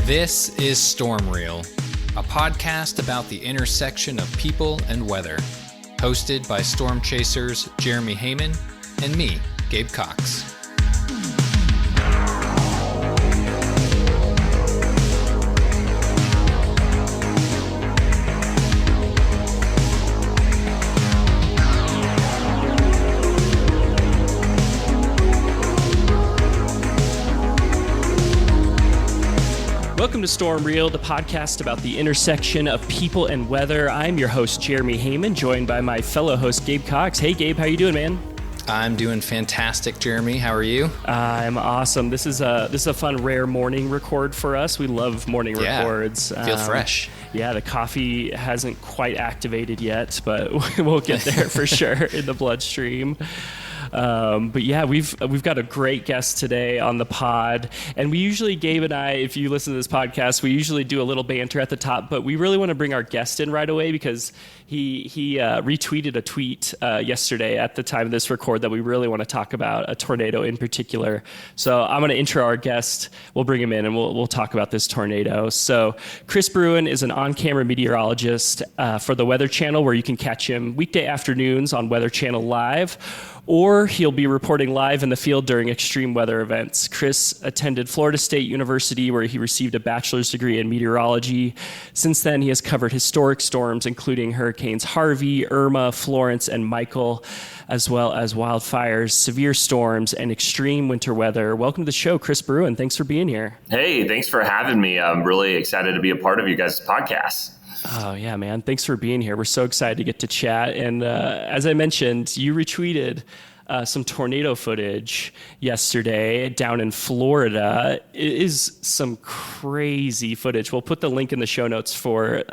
This is StormReel, a podcast about the intersection of people and weather, hosted by storm chasers Jeremy Hamann and me, Gabe Cox. Welcome to StormReel, the podcast about the intersection of people and weather. I'm your host, Jeremy Hamann, joined by my fellow host, Gabe Cox. Hey, Gabe, how you doing, man? I'm doing fantastic, Jeremy. How are you? I'm awesome. This is a fun, rare morning record for us. We love morning records. Feel fresh. Yeah, the coffee hasn't quite activated yet, but we'll get there for sure in the bloodstream. But yeah, we've got a great guest today on the pod, and we usually, Gabe and I, if you listen to this podcast, we usually do a little banter at the top, but we really want to bring our guest in right away because he retweeted a tweet yesterday at the time of this record that we really want to talk about, a tornado in particular. So I'm going to intro our guest. We'll bring him in and we'll talk about this tornado. So Chris Bruin is an on-camera meteorologist for the Weather Channel, where you can catch him weekday afternoons on Weather Channel Live, or he'll be reporting live in the field during extreme weather events. Chris attended Florida State University, where he received a bachelor's degree in meteorology. Since then, he has covered historic storms, including hurricanes Harvey, Irma, Florence, and Michael, as well as wildfires, severe storms, and extreme winter weather. Welcome to the show, Chris Bruin. Thanks for being here. Hey, thanks for having me. I'm really excited to be a part of you guys' podcast. Oh, yeah, man. Thanks for being here. We're so excited to get to chat. And as I mentioned, you retweeted some tornado footage yesterday down in Florida. It is some crazy footage. We'll put the link in the show notes for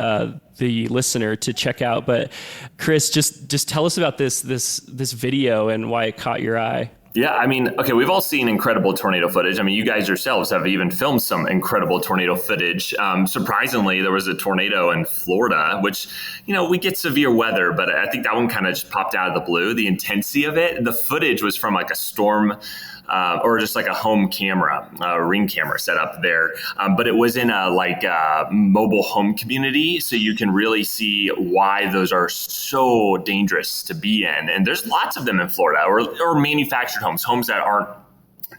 the listener to check out. But Chris, just tell us about this video and why it caught your eye. Yeah, I mean, okay, we've all seen incredible tornado footage. I mean, you guys yourselves have even filmed some incredible tornado footage. Surprisingly, there was a tornado in Florida, which, you know, we get severe weather, but I think that one kind of just popped out of the blue. The intensity of it, the footage was from like a storm or just like a home camera, a Ring camera set up there. But it was in a mobile home community. So you can really see why those are so dangerous to be in. And there's lots of them in Florida, or manufactured homes that aren't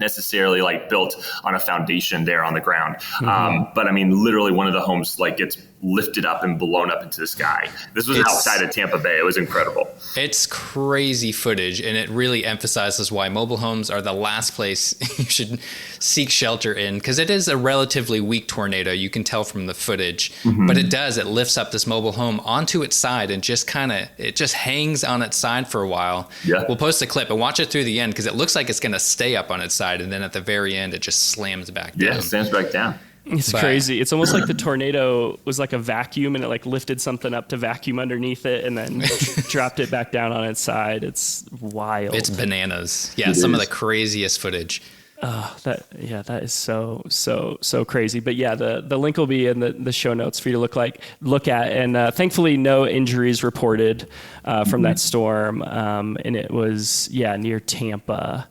necessarily like built on a foundation there on the ground. Mm-hmm. But I mean, literally one of the homes like gets lifted up and blown up into the sky. This was outside of Tampa Bay. It was incredible. It's crazy footage, and it really emphasizes why mobile homes are the last place you should seek shelter in, because it is a relatively weak tornado. You can tell from the footage, mm-hmm. but it lifts up this mobile home onto its side and just hangs on its side for a while. Yeah. We'll post a clip and watch it through the end, because it looks like it's going to stay up on its side, and then at the very end, it just slams back down. Yeah, it slams back down. It's crazy. It's almost like the tornado was like a vacuum, and it like lifted something up to vacuum underneath it and then dropped it back down on its side. It's wild. It's bananas. Yeah, some of the craziest footage. That is so crazy. But yeah, the link will be in the show notes for you to look at. And thankfully, no injuries reported from that storm. And it was near Tampa,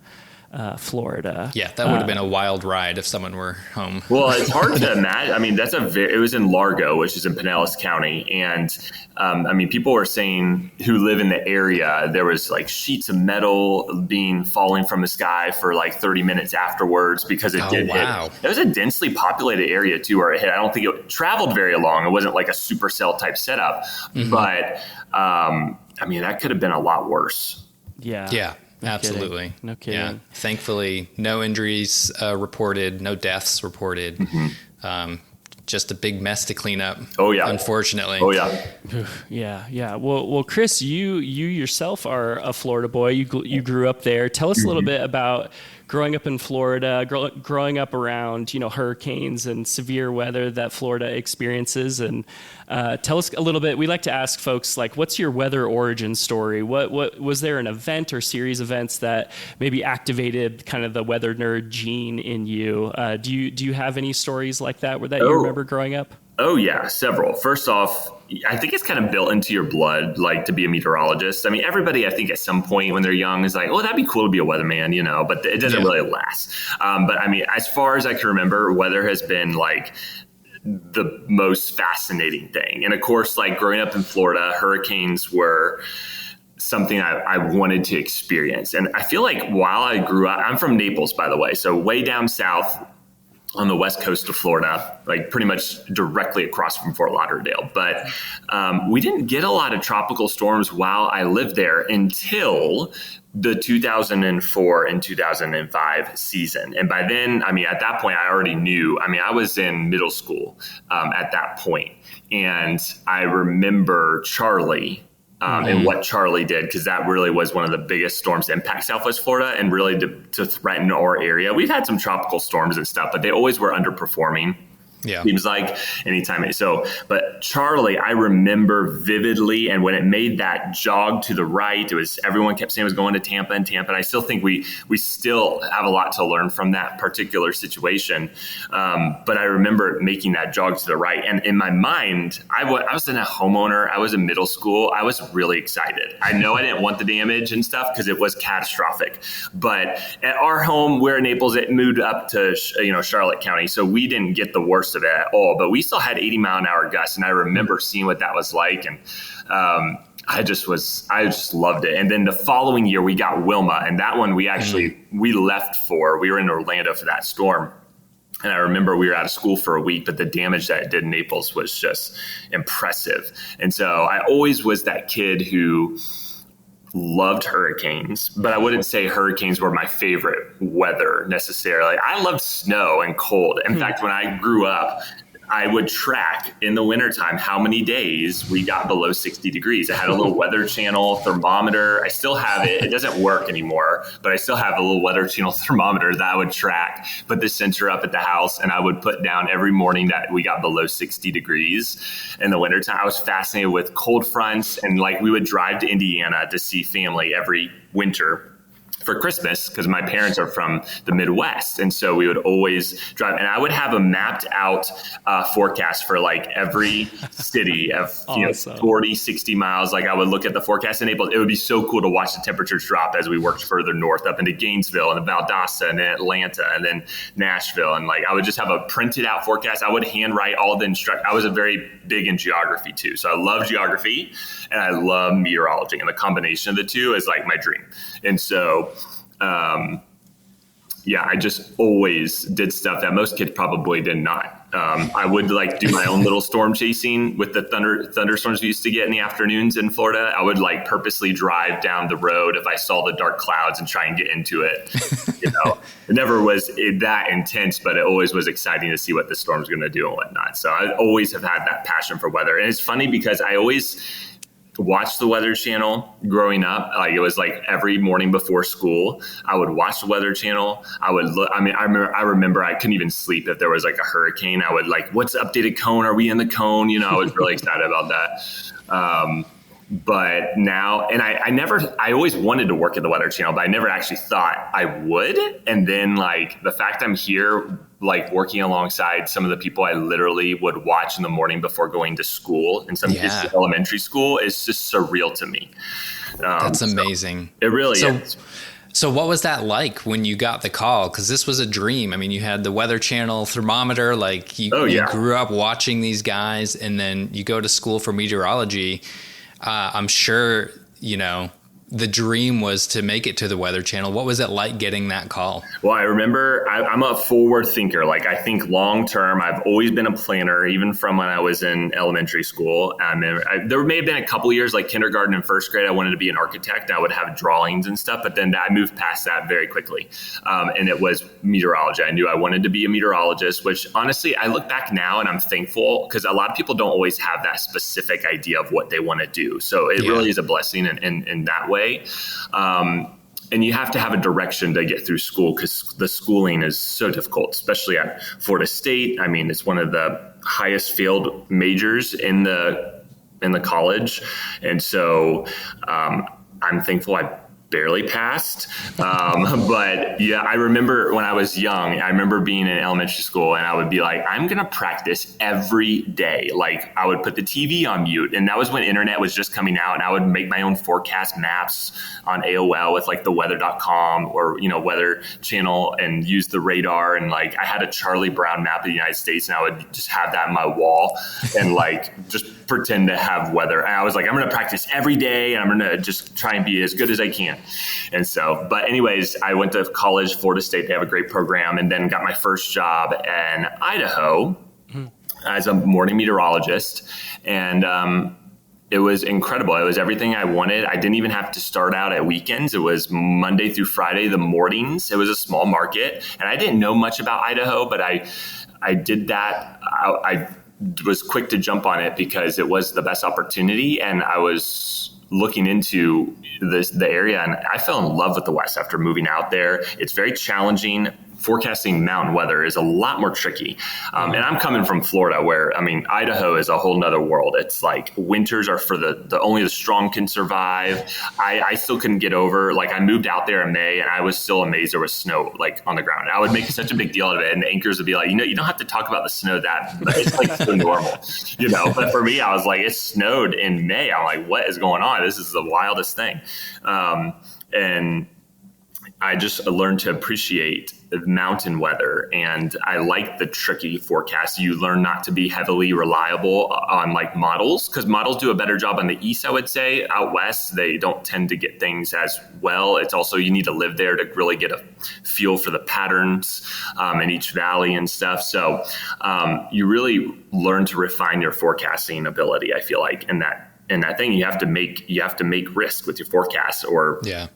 Florida. Yeah, that would have been a wild ride if someone were home. Well, it's hard to imagine. I mean, it was in Largo, which is in Pinellas County. And I mean, people were saying who live in the area, there was like sheets of metal falling from the sky for like 30 minutes afterwards, because it did hit. It was a densely populated area too, where it hit. I don't think it traveled very long. It wasn't like a supercell type setup, mm-hmm. but I mean, that could have been a lot worse. Yeah. Absolutely. No kidding. Yeah. Thankfully, no injuries reported, no deaths reported. Mm-hmm. Just a big mess to clean up. Oh, yeah. Unfortunately. Oh, yeah. Yeah. Well, Chris, you yourself are a Florida boy. You grew up there. Tell us a little bit about growing up in Florida, growing up around, hurricanes and severe weather that Florida experiences. And tell us a little bit. We like to ask folks, like, what's your weather origin story? What was there an event or series of events that maybe activated kind of the weather nerd gene in you? Do you have any stories like that you remember growing up? Oh, yeah, several. First off, I think it's kind of built into your blood, like, to be a meteorologist. I mean, everybody, I think, at some point when they're young is like, oh, that'd be cool to be a weatherman, but it doesn't really last. But I mean, as far as I can remember, weather has been like the most fascinating thing. And of course, like growing up in Florida, hurricanes were something I wanted to experience. And I feel like while I grew up, I'm from Naples, by the way, so way down south on the west coast of Florida, like pretty much directly across from Fort Lauderdale. But we didn't get a lot of tropical storms while I lived there until the 2004 and 2005 season. And by then, I mean, at that point, I already knew. I mean, I was in middle school at that point. And I remember Charlie and what Charlie did, because that really was one of the biggest storms to impact Southwest Florida and really to threaten our area. We've had some tropical storms and stuff, but they always were underperforming. Yeah. Seems like anytime. So, but Charlie, I remember vividly. And when it made that jog to the right, it was, everyone kept saying it was going to Tampa and Tampa. And I still think we still have a lot to learn from that particular situation. But I remember making that jog to the right. And in my mind, I was in a homeowner. I was in middle school. I was really excited. I know I didn't want the damage and stuff because it was catastrophic. But at our home, we're in Naples, it moved up to, Charlotte County. So we didn't get the worst of it at all, but we still had 80-mile-an-hour gusts, and I remember seeing what that was like, and I just loved it. And then the following year we got Wilma, and that one we left for. We were in Orlando for that storm, and I remember we were out of school for a week, but the damage that it did in Naples was just impressive. And so I always was that kid who loved hurricanes, but I wouldn't say hurricanes were my favorite weather necessarily. I loved snow and cold. In fact, when I grew up, I would track in the wintertime how many days we got below 60 degrees. I had a little Weather Channel thermometer. I still have it. It doesn't work anymore, but I still have a little Weather Channel thermometer that I would track, put the sensor up at the house, and I would put down every morning that we got below 60 degrees in the wintertime. I was fascinated with cold fronts, and like we would drive to Indiana to see family every winter for Christmas, because my parents are from the Midwest. And so we would always drive, and I would have a mapped out forecast for like every city of, awesome. 40, 60 miles. Like I would look at the forecast in Naples. It would be so cool to watch the temperatures drop as we worked further north up into Gainesville and Valdosta and then Atlanta and then Nashville. And like, I would just have a printed out forecast. I would handwrite all the I was a very big in geography too. So I love geography and I love meteorology, and the combination of the two is like my dream. And so, I just always did stuff that most kids probably did not. I would like do my own little storm chasing with the thunderstorms we used to get in the afternoons in Florida. I would like purposely drive down the road if I saw the dark clouds and try and get into it. It never was that intense, but it always was exciting to see what the storm's going to do and whatnot. So I always have had that passion for weather. And it's funny because I always watched the Weather Channel growing up. Like it was like every morning before school, I would watch the Weather Channel. I would look. I mean, I remember I couldn't even sleep if there was like a hurricane. I would like, what's the updated cone? Are we in the cone? I was really excited about that. But now, and I always wanted to work at the Weather Channel, but I never actually thought I would. And then like the fact I'm here, like working alongside some of the people I literally would watch in the morning before going to school, and some kids to elementary school, is just surreal to me. That's amazing. So it really is. So what was that like when you got the call? Because this was a dream. I mean, you had the Weather Channel thermometer, like you grew up watching these guys, and then you go to school for meteorology. I'm sure, the dream was to make it to the Weather Channel. What was it like getting that call? Well, I remember I'm a forward thinker. Like I think long term. I've always been a planner, even from when I was in elementary school. There may have been a couple years, like kindergarten and first grade, I wanted to be an architect. I would have drawings and stuff, but then I moved past that very quickly. And it was meteorology. I knew I wanted to be a meteorologist, which honestly, I look back now and I'm thankful, because a lot of people don't always have that specific idea of what they want to do. So it really is a blessing in that way. And you have to have a direction to get through school, because the schooling is so difficult, especially at Florida State. I mean, it's one of the highest failed majors in the college. And so I'm thankful I barely passed. But yeah, I remember when I was young, I remember being in elementary school and I would be like, I'm going to practice every day. Like I would put the TV on mute, and that was when internet was just coming out, and I would make my own forecast maps on AOL with like the weather.com or, Weather Channel, and use the radar. And like, I had a Charlie Brown map of the United States, and I would just have that on my wall and like just pretend to have weather. And I was like, I'm going to practice every day, and I'm going to just try and be as good as I can. And so, but anyways, I went to college, Florida State. They have a great program, and then got my first job in Idaho as a morning meteorologist. And it was incredible. It was everything I wanted. I didn't even have to start out at weekends. It was Monday through Friday, the mornings. It was a small market, and I didn't know much about Idaho, but I did that. I was quick to jump on it because it was the best opportunity, and I was looking into the area, and I fell in love with the West after moving out there. It's very challenging. Forecasting mountain weather is a lot more tricky. And I'm coming from Florida, where, Idaho is a whole nother world. It's like winters are for only the strong can survive. I still couldn't get over, like I moved out there in May and I was still amazed there was snow like on the ground. I would make such a big deal of it, and the anchors would be like, you don't have to talk about the snow it's like so normal, but for me, I was like, it snowed in May. I'm like, what is going on? This is the wildest thing. And I just learned to appreciate mountain weather, and I like the tricky forecast. You learn not to be heavily reliable on like models, because models do a better job on the east, I would say. Out west, they don't tend to get things as well. It's also, you need to live there to really get a feel for the patterns in each valley and stuff. So you really learn to refine your forecasting ability, I feel like, in that thing. You have to make risk with your forecast, or just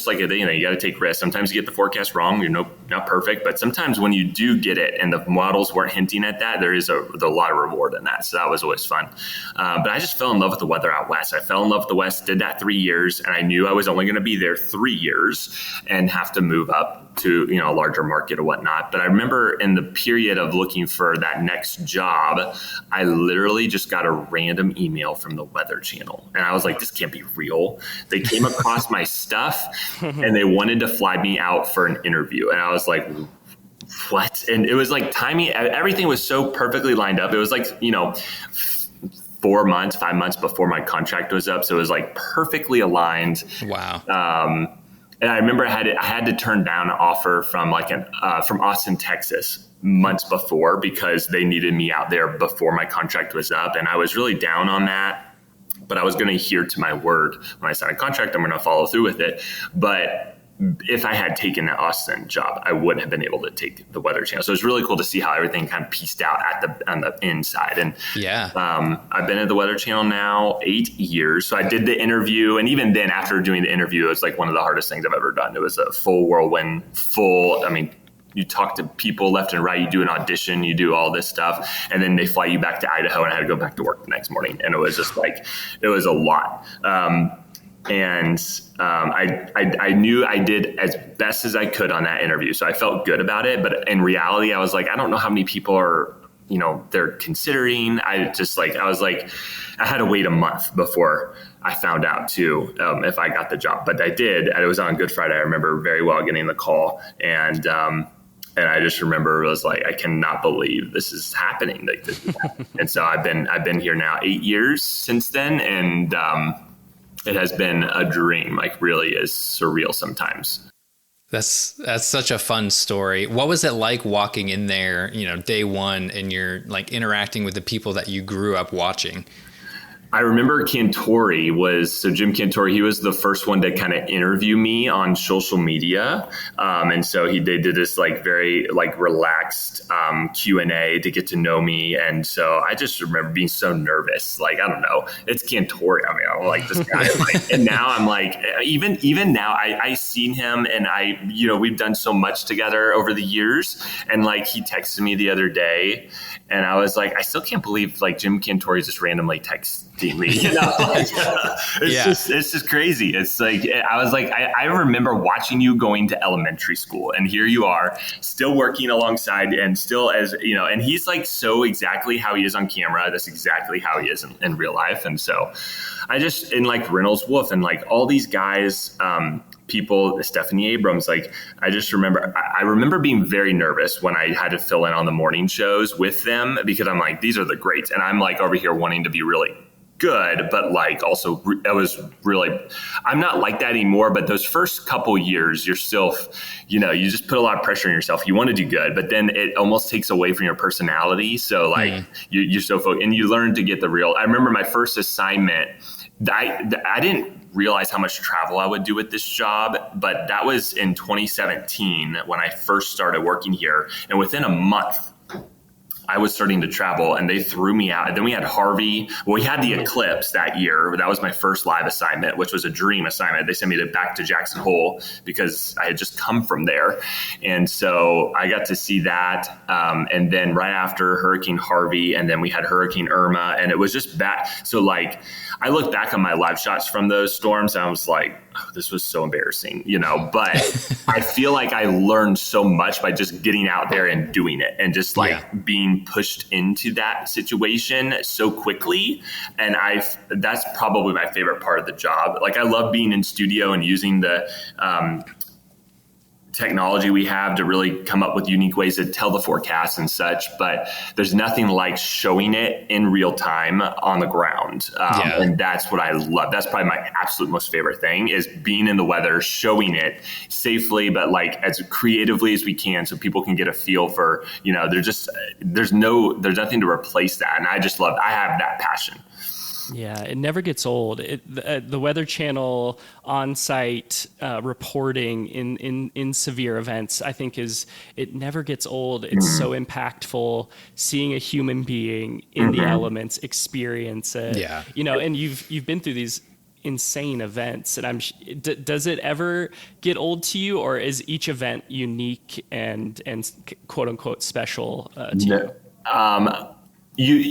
like you got to take risks. Sometimes you get the forecast wrong. You're not perfect, but sometimes when you do get it and the models weren't hinting at that, there's a lot of reward in that. So that was always fun. But I just fell in love with the weather out west. I fell in love with the West, did that 3 years, and I knew I was only going to be there 3 years and have to move up to a larger market or whatnot. But I remember in the period of looking for that next job, I literally just got a random email from the Weather Channel, and I was like, this can't be real. They came across my stuff and they wanted to fly me out for an interview, and I was like, what? And it was like timing, everything was so perfectly lined up. It was like 5 months before my contract was up, so it was like perfectly aligned. Wow. And I remember I had to turn down an offer from from Austin, Texas, months before, because they needed me out there before my contract was up. And I was really down on that, but I was going to adhere to my word. When I signed a contract, I'm going to follow through with it. But if I had taken that Austin job, I wouldn't have been able to take the Weather Channel. So it's really cool to see how everything kind of pieced out on the inside. And I've been at the Weather Channel now 8 years. So I did the interview, and even then, after doing the interview, it was like one of the hardest things I've ever done. It was a full whirlwind, you talk to people left and right, you do an audition, you do all this stuff, and then they fly you back to Idaho, and I had to go back to work the next morning. And it was just like, it was a lot. I knew I did as best as I could on that interview. So I felt good about it. But in reality, I was like, I don't know how many people are, they're considering. I had to wait a month before I found out too, if I got the job. But I did. And it was on Good Friday. I remember very well getting the call. And I just remember it was like, I cannot believe this is happening. Like this is happening. And so I've been here now 8 years since then. And, it has been a dream, like really is surreal sometimes. That's such a fun story. What was it like walking in there, day one, and you're like interacting with the people that you grew up watching? I remember Jim Cantori, he was the first one to kind of interview me on social media. And so they did this like very like relaxed Q&A to get to know me. And so I just remember being so nervous. Like, I don't know, it's Cantori. I'm like this guy. And now I'm like, even now I seen him, and we've done so much together over the years. And like, he texted me the other day And I was like, I still can't believe like Jim Cantori just randomly texting me. It's just crazy. It's like, I was like, I remember watching you going to elementary school, and here you are still working alongside and still and he's like so exactly how he is on camera. That's exactly how he is in real life. And so I just, in like Reynolds Wolf and like all these guys, people, Stephanie Abrams, like I remember being very nervous when I had to fill in on the morning shows with them, because I'm like, these are the greats. And I'm like over here wanting to be really good, but like also I'm not like that anymore. But those first couple years, you're still, you just put a lot of pressure on yourself. You want to do good, but then it almost takes away from your personality. So like you're so focused, and you learn to get the real. I remember my first assignment, I didn't realize how much travel I would do with this job, but that was in 2017 when I first started working here. And within a month, I was starting to travel, and they threw me out. And then we had Harvey. Well, we had the eclipse that year. That was my first live assignment, which was a dream assignment. They sent me back to Jackson Hole because I had just come from there. And so I got to see that. And then right after Hurricane Harvey, and then we had Hurricane Irma, and it was just bad. So like, I look back on my live shots from those storms, and I was like, oh, this was so embarrassing, but I feel like I learned so much by just getting out there and doing it, and just like being pushed into that situation so quickly. And that's probably my favorite part of the job. Like I love being in studio and using the, technology we have to really come up with unique ways to tell the forecast and such, but there's nothing like showing it in real time on the ground. And that's what I love. That's probably my absolute most favorite thing, is being in the weather, showing it safely, but like as creatively as we can, so people can get a feel for, there's nothing to replace that. And I have that passion. Yeah, it never gets old. The Weather Channel on-site reporting in severe events, I think, it never gets old. It's so impactful. Seeing a human being in the elements, experience it. Yeah, and you've been through these insane events, and does it ever get old to you, or is each event unique and quote unquote special to you?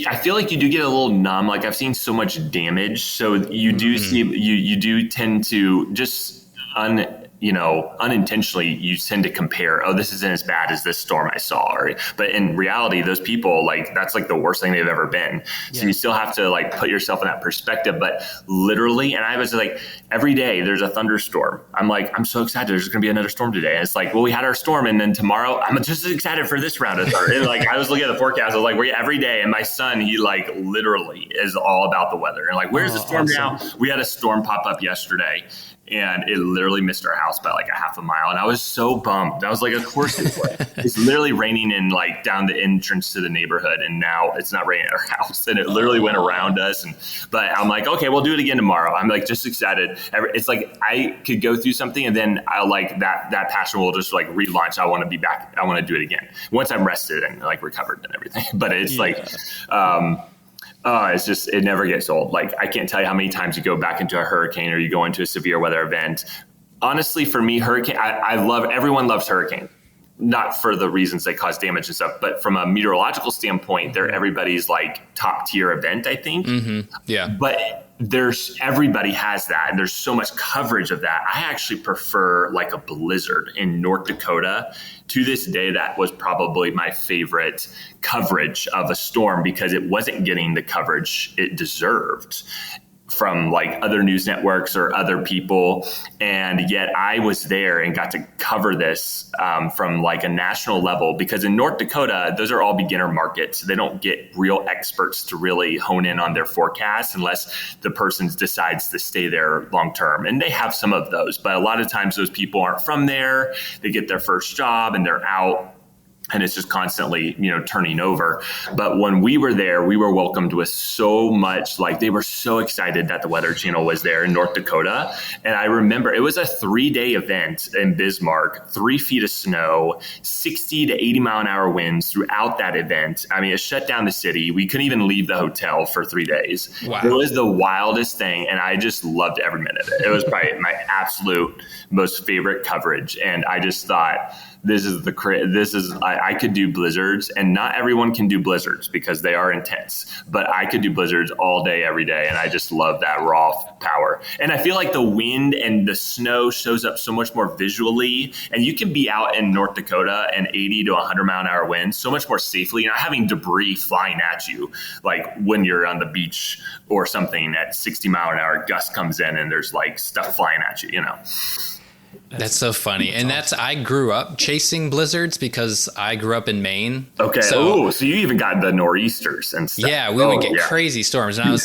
I feel like you do get a little numb. Like I've seen so much damage. So you do see, you do tend to just unintentionally, you tend to compare, oh, this isn't as bad as this storm I saw. But in reality, those people, like, that's like the worst thing they've ever been. So you still have to like put yourself in that perspective. But literally, and I was like, every day there's a thunderstorm. I'm like, I'm so excited. There's going to be another storm today. And it's like, well, we had our storm, and then tomorrow I'm just as excited for this round of thunder. And like, I was looking at the forecast. I was like, every day. And my son, he like literally is all about the weather. And like, where's the storm now? We had a storm pop up yesterday, and it literally missed our house by like a half a mile. And I was so bummed. I was like, of course it would. It's literally raining in like down the entrance to the neighborhood. And now it's not raining at our house. And it literally went around us. But I'm like, okay, we'll do it again tomorrow. I'm like, just excited. It's like, I could go through something, and then I'll like that passion will just like relaunch. I want to be back. I want to do it again once I'm rested and like recovered and everything. But it's it's just, it never gets old. Like, I can't tell you how many times you go back into a hurricane or you go into a severe weather event. Honestly, for me, hurricane, everyone loves hurricane, not for the reasons they cause damage and stuff, but from a meteorological standpoint, they're everybody's like top tier event, I think. Yeah. But everybody has that, and there's so much coverage of that. I actually prefer like a blizzard in North Dakota. To this day, that was probably my favorite coverage of a storm, because it wasn't getting the coverage it deserved from like other news networks or other people. And yet I was there and got to cover this from like a national level, because in North Dakota, those are all beginner markets. They don't get real experts to really hone in on their forecasts unless the person decides to stay there long term. And they have some of those, but a lot of times those people aren't from there. They get their first job and they're out, and it's just constantly, turning over. But when we were there, we were welcomed with so much, like they were so excited that the Weather Channel was there in North Dakota. And I remember it was a 3-day event in Bismarck, 3 feet of snow, 60 to 80 mile an hour winds throughout that event. I mean, it shut down the city. We couldn't even leave the hotel for 3 days. Wow. It was the wildest thing. And I just loved every minute of it. It was probably my absolute most favorite coverage. And I just thought, I could do blizzards, and not everyone can do blizzards because they are intense, but I could do blizzards all day, every day. And I just love that raw power. And I feel like the wind and the snow shows up so much more visually, and you can be out in North Dakota and 80 to 100-mile-an-hour winds so much more safely. You're not having debris flying at you like when you're on the beach or something at 60-mile-an-hour gust comes in and there's like stuff flying at you, you know. That's so funny. And I grew up chasing blizzards because I grew up in Maine. Okay. So you even got the nor'easters and stuff. Yeah, we would get crazy storms. And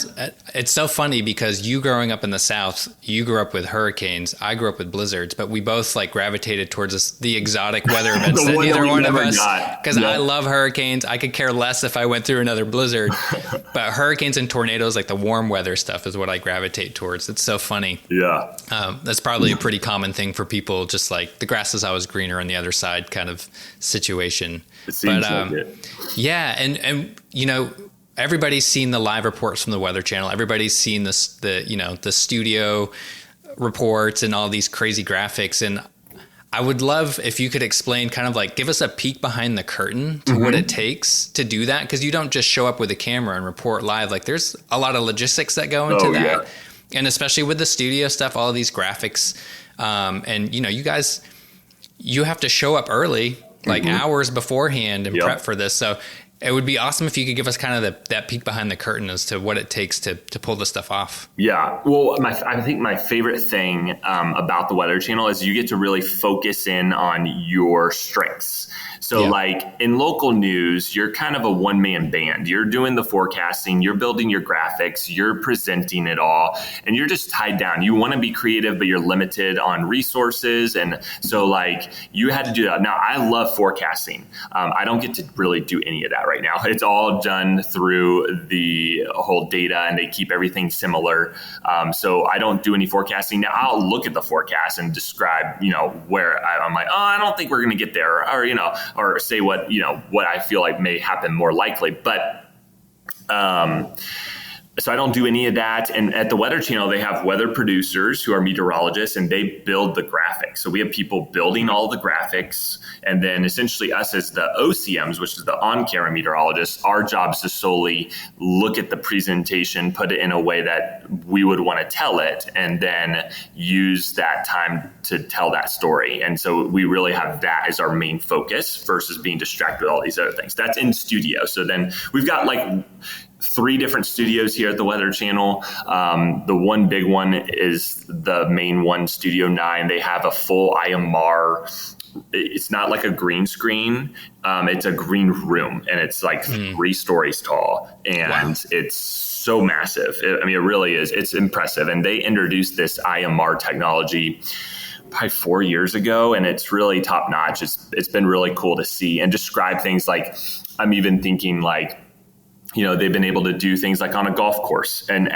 it's so funny because you growing up in the South, you grew up with hurricanes. I grew up with blizzards, but we both like gravitated towards the exotic weather events that neither one of us, because I love hurricanes. I could care less if I went through another blizzard, but hurricanes and tornadoes, like the warm weather stuff, is what I gravitate towards. It's so funny. Yeah. That's probably a pretty common thing for people, just like the grass is always greener on the other side kind of situation. It seems like it. Yeah. And, you know, everybody's seen the live reports from the Weather Channel. Everybody's seen the studio reports and all these crazy graphics. And I would love if you could explain, kind of like give us a peek behind the curtain to what it takes to do that. Cause you don't just show up with a camera and report live. Like there's a lot of logistics that go into that. Yeah. And especially with the studio stuff, all of these graphics, and you know, you have to show up early, like hours beforehand and prep for this. So it would be awesome if you could give us kind of that peek behind the curtain as to what it takes to pull this stuff off. Yeah. Well, I think my favorite thing about the Weather Channel is you get to really focus in on your strengths. So like in local news, you're kind of a one-man band. You're doing the forecasting, you're building your graphics, you're presenting it all, and you're just tied down. You want to be creative, but you're limited on resources. And so like you had to do that. Now, I love forecasting. I don't get to really do any of that right now. It's all done through the whole data, and they keep everything similar. So I don't do any forecasting. Now, I'll look at the forecast and describe, you know, where I'm like, oh, I don't think we're going to get there, or, you know, or say what I feel like may happen more likely. But so I don't do any of that. And at the Weather Channel, they have weather producers who are meteorologists, and they build the graphics. So we have people building all the graphics. And then essentially us as the OCMs, which is the on-camera meteorologists, our job is to solely look at the presentation, put it in a way that we would want to tell it, and then use that time to tell that story. And so we really have that as our main focus versus being distracted with all these other things. That's in studio. So then we've got like 3 different studios here at the Weather Channel. The one big one is the main one, Studio 9. They have a full IMR. It's not like a green screen. It's a green room, and it's like 3 stories tall, and it's so massive. It really is. It's impressive. And they introduced this IMR technology probably 4 years ago, and it's really top notch. It's been really cool to see and describe things like, I'm even thinking like, you know, they've been able to do things like on a golf course and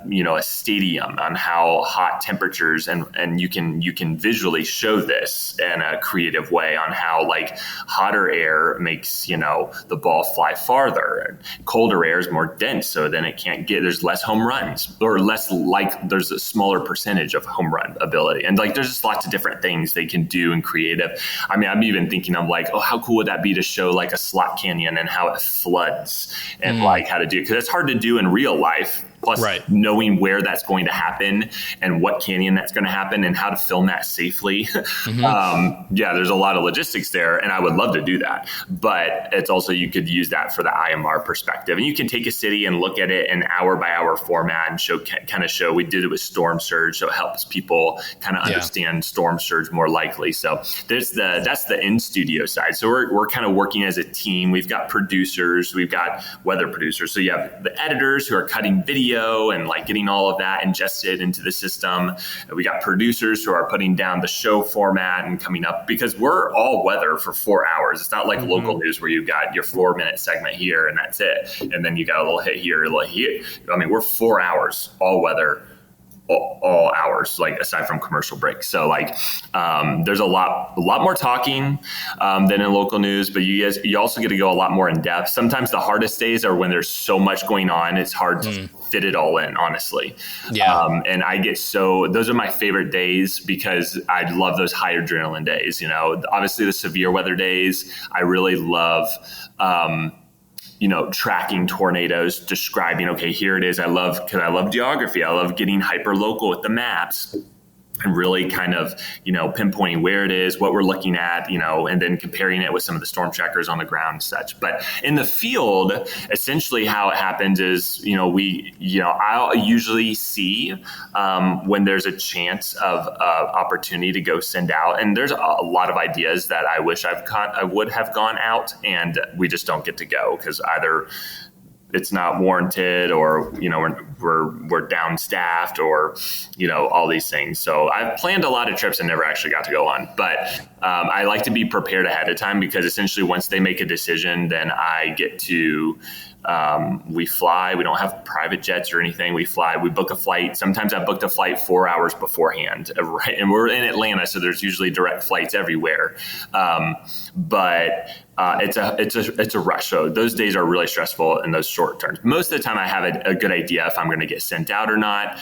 you know, a stadium, on how hot temperatures, and you can visually show this in a creative way on how like hotter air makes, you know, the ball fly farther, and colder air is more dense, so then there's less home runs, or less, like there's a smaller percentage of home run ability. And like there's just lots of different things they can do in creative. I mean, I'm even thinking of like, oh, how cool would that be to show like a slot canyon and how it floods, and like how to do it, because it's hard to do in real life. Plus knowing where that's going to happen and what canyon that's going to happen and how to film that safely. There's a lot of logistics there, and I would love to do that. But it's also, you could use that for the IMR perspective. And you can take a city and look at it in hour by hour format and show. We did it with storm surge, so it helps people kind of understand storm surge more likely. So that's the in-studio side. So we're kind of working as a team. We've got producers, we've got weather producers. So you have the editors who are cutting video and like getting all of that ingested into the system. We got producers who are putting down the show format and coming up, because we're all weather for 4 hours. It's not like local news where you've got your 4-minute segment here and that's it, and then you got a little hit here, a little here. I mean, we're 4 hours all weather all hours, like aside from commercial breaks. So like there's a lot more talking than in local news, but you also get to go a lot more in depth. Sometimes the hardest days are when there's so much going on. It's hard to fit it all in, honestly. Yeah. And those are my favorite days because I love those high adrenaline days. You know, obviously the severe weather days, I really love, tracking tornadoes, describing, okay, here it is. Because I love geography. I love getting hyper local with the maps and really kind of, pinpointing where it is, what we're looking at, and then comparing it with some of the storm trackers on the ground and such. But in the field, essentially how it happens is, I'll usually see when there's a chance of opportunity to go send out. And there's a lot of ideas that I wish I would have gone out, and we just don't get to go because either it's not warranted or, we're down staffed or, all these things. So I've planned a lot of trips and never actually got to go on, but I like to be prepared ahead of time because essentially once they make a decision, then I get to, we fly. We don't have private jets or anything. We fly, we book a flight. Sometimes I booked a flight 4 hours beforehand, right? And we're in Atlanta, so there's usually direct flights everywhere. But it's a rush. So those days are really stressful in those short terms. Most of the time I have a good idea if I'm going to get sent out or not.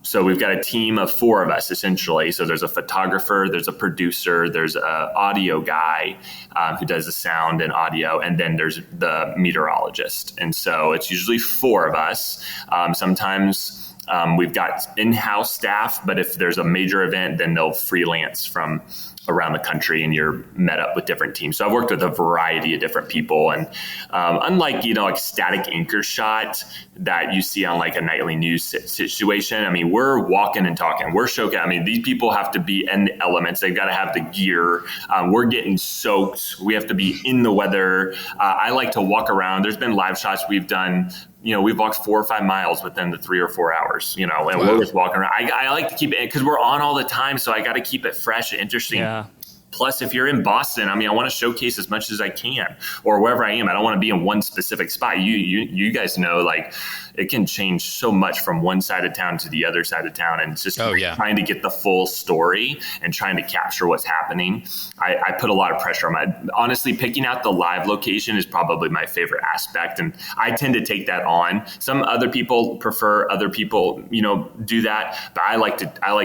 So we've got a team of 4 of us essentially. So there's a photographer, there's a producer, there's an audio guy who does the sound and audio, and then there's the meteorologist. And so it's usually 4 of us. Sometimes we've got in-house staff, but if there's a major event, then they'll freelance from around the country and you're met up with different teams. So I've worked with a variety of different people, and unlike, like static anchor shot that you see on like a nightly news situation, I mean, we're walking and talking, we're showing, I mean, these people have to be in the elements. They've got to have the gear. We're getting soaked. We have to be in the weather. I like to walk around. There's been live shots we've done. We've walked 4 or 5 miles within the 3 or 4 hours, and wow. We're just walking around. I like to keep it because we're on all the time. So I got to keep it fresh and interesting. Yeah. Plus, if you're in Boston, I mean, I want to showcase as much as I can, or wherever I am. I don't want to be in one specific spot. You guys know, like, it can change so much from one side of town to the other side of town, and it's just trying to get the full story and trying to capture what's happening. I put a lot of pressure on honestly, picking out the live location is probably my favorite aspect, and I tend to take that on. Some other people prefer other people, do that, but I like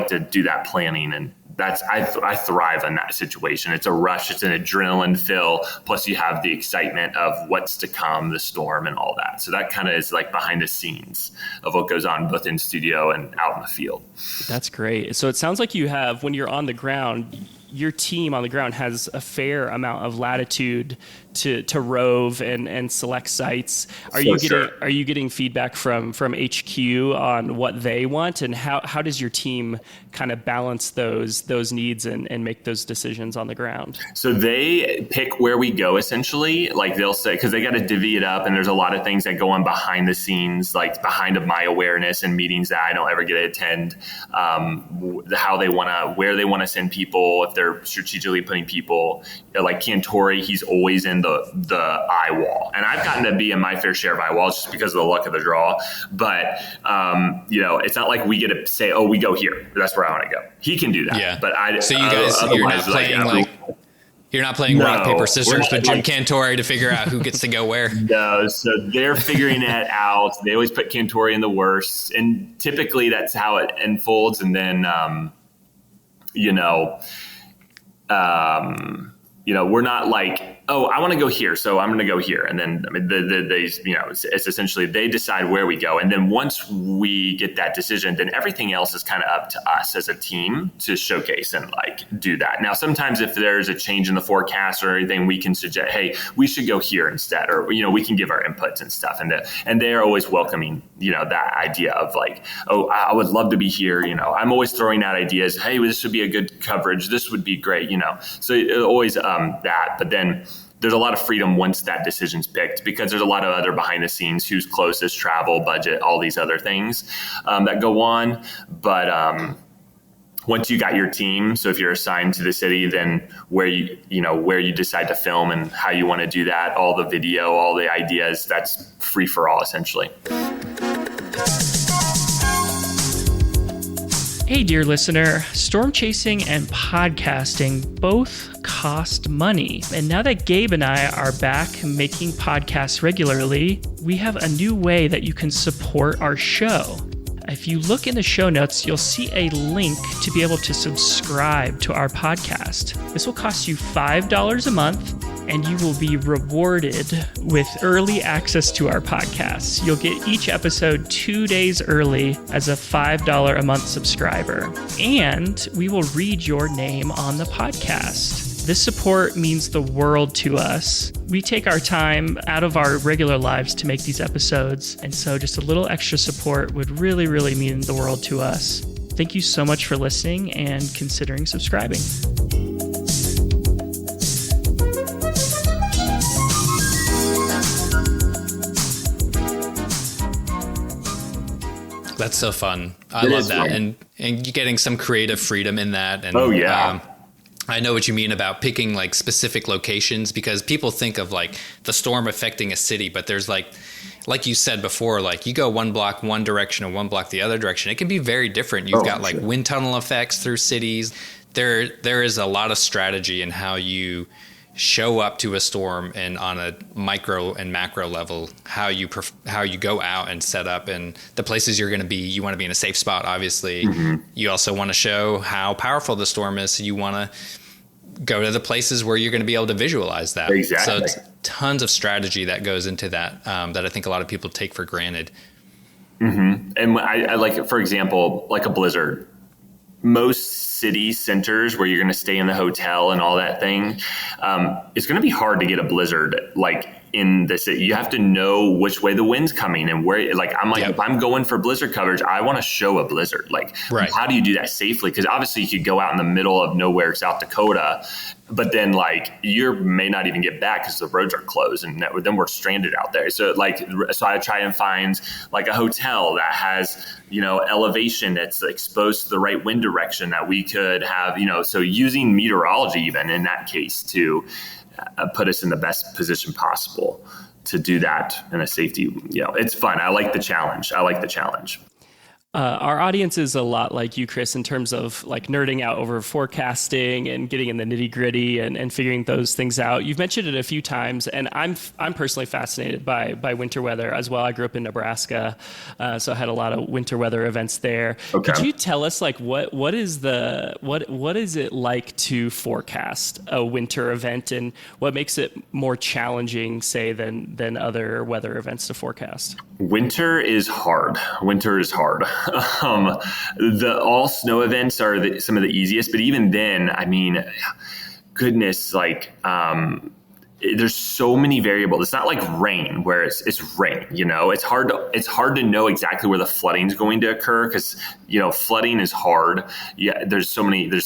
to do that planning, and I thrive in that situation. It's a rush. It's an adrenaline fill. Plus you have the excitement of what's to come, the storm and all that. So that kind of is like behind the scenes of what goes on both in studio and out in the field. That's great. So it sounds like you have, when you're on the ground, your team on the ground has a fair amount of latitude to rove and select sites. Are you getting feedback from HQ on what they want, and how does your team kind of balance those needs and make those decisions on the ground? So they pick where we go essentially. Like they'll say, because they got to divvy it up, and there's a lot of things that go on behind the scenes, like behind my awareness and meetings that I don't ever get to attend. Where they want to send people, if they're strategically putting people, like Cantori, he's always in the eye wall, and I've gotten to be in my fair share of eye walls just because of the luck of the draw. But it's not like we get to say, "Oh, we go here. That's where I want to go." He can do that. Yeah. But so you guys, you're not playing rock, paper, scissors with Jim Cantori to figure out who gets to go where. No, so they're figuring that out. They always put Cantori in the worst, and typically that's how it unfolds. And then, we're not like, oh, I want to go here, so I'm going to go here. And then it's essentially they decide where we go. And then once we get that decision, then everything else is kind of up to us as a team to showcase and like do that. Now, sometimes if there's a change in the forecast or anything, we can suggest, hey, we should go here instead, or, we can give our inputs and stuff. And they're always welcoming, that idea of like, oh, I would love to be here. I'm always throwing out ideas. Hey, this would be a good coverage. This would be great, So always that, but then there's a lot of freedom once that decision's picked, because there's a lot of other behind the scenes, who's closest, travel, budget, all these other things that go on. But once you got your team, so if you're assigned to the city, then where you decide to film and how you want to do that, all the video, all the ideas, that's free for all essentially. Hey, dear listener, storm chasing and podcasting both cost money. And now that Gabe and I are back making podcasts regularly, we have a new way that you can support our show. If you look in the show notes, you'll see a link to be able to subscribe to our podcast. This will cost you $5 a month, and you will be rewarded with early access to our podcasts. You'll get each episode 2 days early as a $5 a month subscriber, and we will read your name on the podcast. This support means the world to us. We take our time out of our regular lives to make these episodes, and so just a little extra support would really, really mean the world to us. Thank you so much for listening and considering subscribing. That's so fun. I love that. And getting some creative freedom in that. And, oh, yeah. I know what you mean about picking like specific locations, because people think of like the storm affecting a city, but there's like you said before, like you go one block one direction and one block the other direction. It can be very different. You've got like wind tunnel effects through cities. There is a lot of strategy in how you show up to a storm, and on a micro and macro level, how you go out and set up, and the places you're going to be. You want to be in a safe spot, obviously. Mm-hmm. You also want to show how powerful the storm is, so you want to go to the places where you're going to be able to visualize that. Exactly. So it's tons of strategy that goes into that, that I think a lot of people take for granted. Mm-hmm. And I like, for example, like a blizzard. Most city centers where you're going to stay in the hotel and all that thing, it's going to be hard to get a blizzard like in the city. You have to know which way the wind's coming and where, like, I'm like, if I'm going for blizzard coverage, I want to show a blizzard. Like, how do you do that safely? Because obviously you could go out in the middle of nowhere, South Dakota, but then like you may not even get back because the roads are closed, and then we're stranded out there. So I try and find like a hotel that has, elevation that's exposed to the right wind direction that we could have, so using meteorology even in that case to put us in the best position possible to do that in a safety. It's fun. I like the challenge. Our audience is a lot like you, Chris, in terms of like nerding out over forecasting and getting in the nitty gritty and figuring those things out. You've mentioned it a few times, and I'm personally fascinated by winter weather as well. I grew up in Nebraska, so I had a lot of winter weather events there. Okay. Could you tell us like what is it like to forecast a winter event, and what makes it more challenging, say, than other weather events to forecast? Winter is hard. The all snow events are some of the easiest, but even then, I mean, goodness, like, there's so many variables. It's not like rain where it's rain, it's hard to know exactly where the flooding is going to occur, because, flooding is hard. Yeah. There's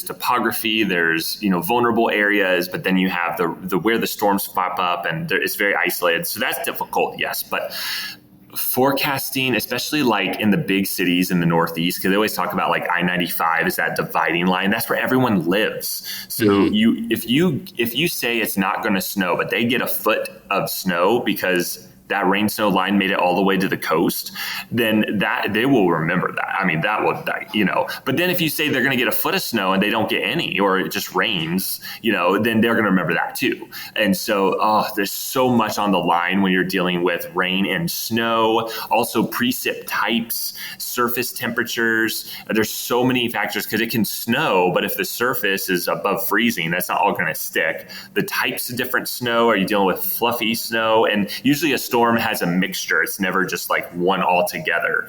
topography, there's, vulnerable areas, but then you have the where the storms pop up, and it's very isolated. So that's difficult. Yes. But forecasting, especially like in the big cities in the Northeast, because they always talk about like I-95 is that dividing line. That's where everyone lives. So if you say it's not going to snow, but they get a foot of snow because that rain snow line made it all the way to the coast, then that they will remember that. I mean, but then if you say they're going to get a foot of snow and they don't get any, or it just rains, then they're going to remember that too. And so, there's so much on the line when you're dealing with rain and snow, also precip types, surface temperatures. There's so many factors, because it can snow, but if the surface is above freezing, that's not all going to stick. The types of different snow, are you dealing with fluffy snow? And usually a storm has a mixture. It's never just like one altogether.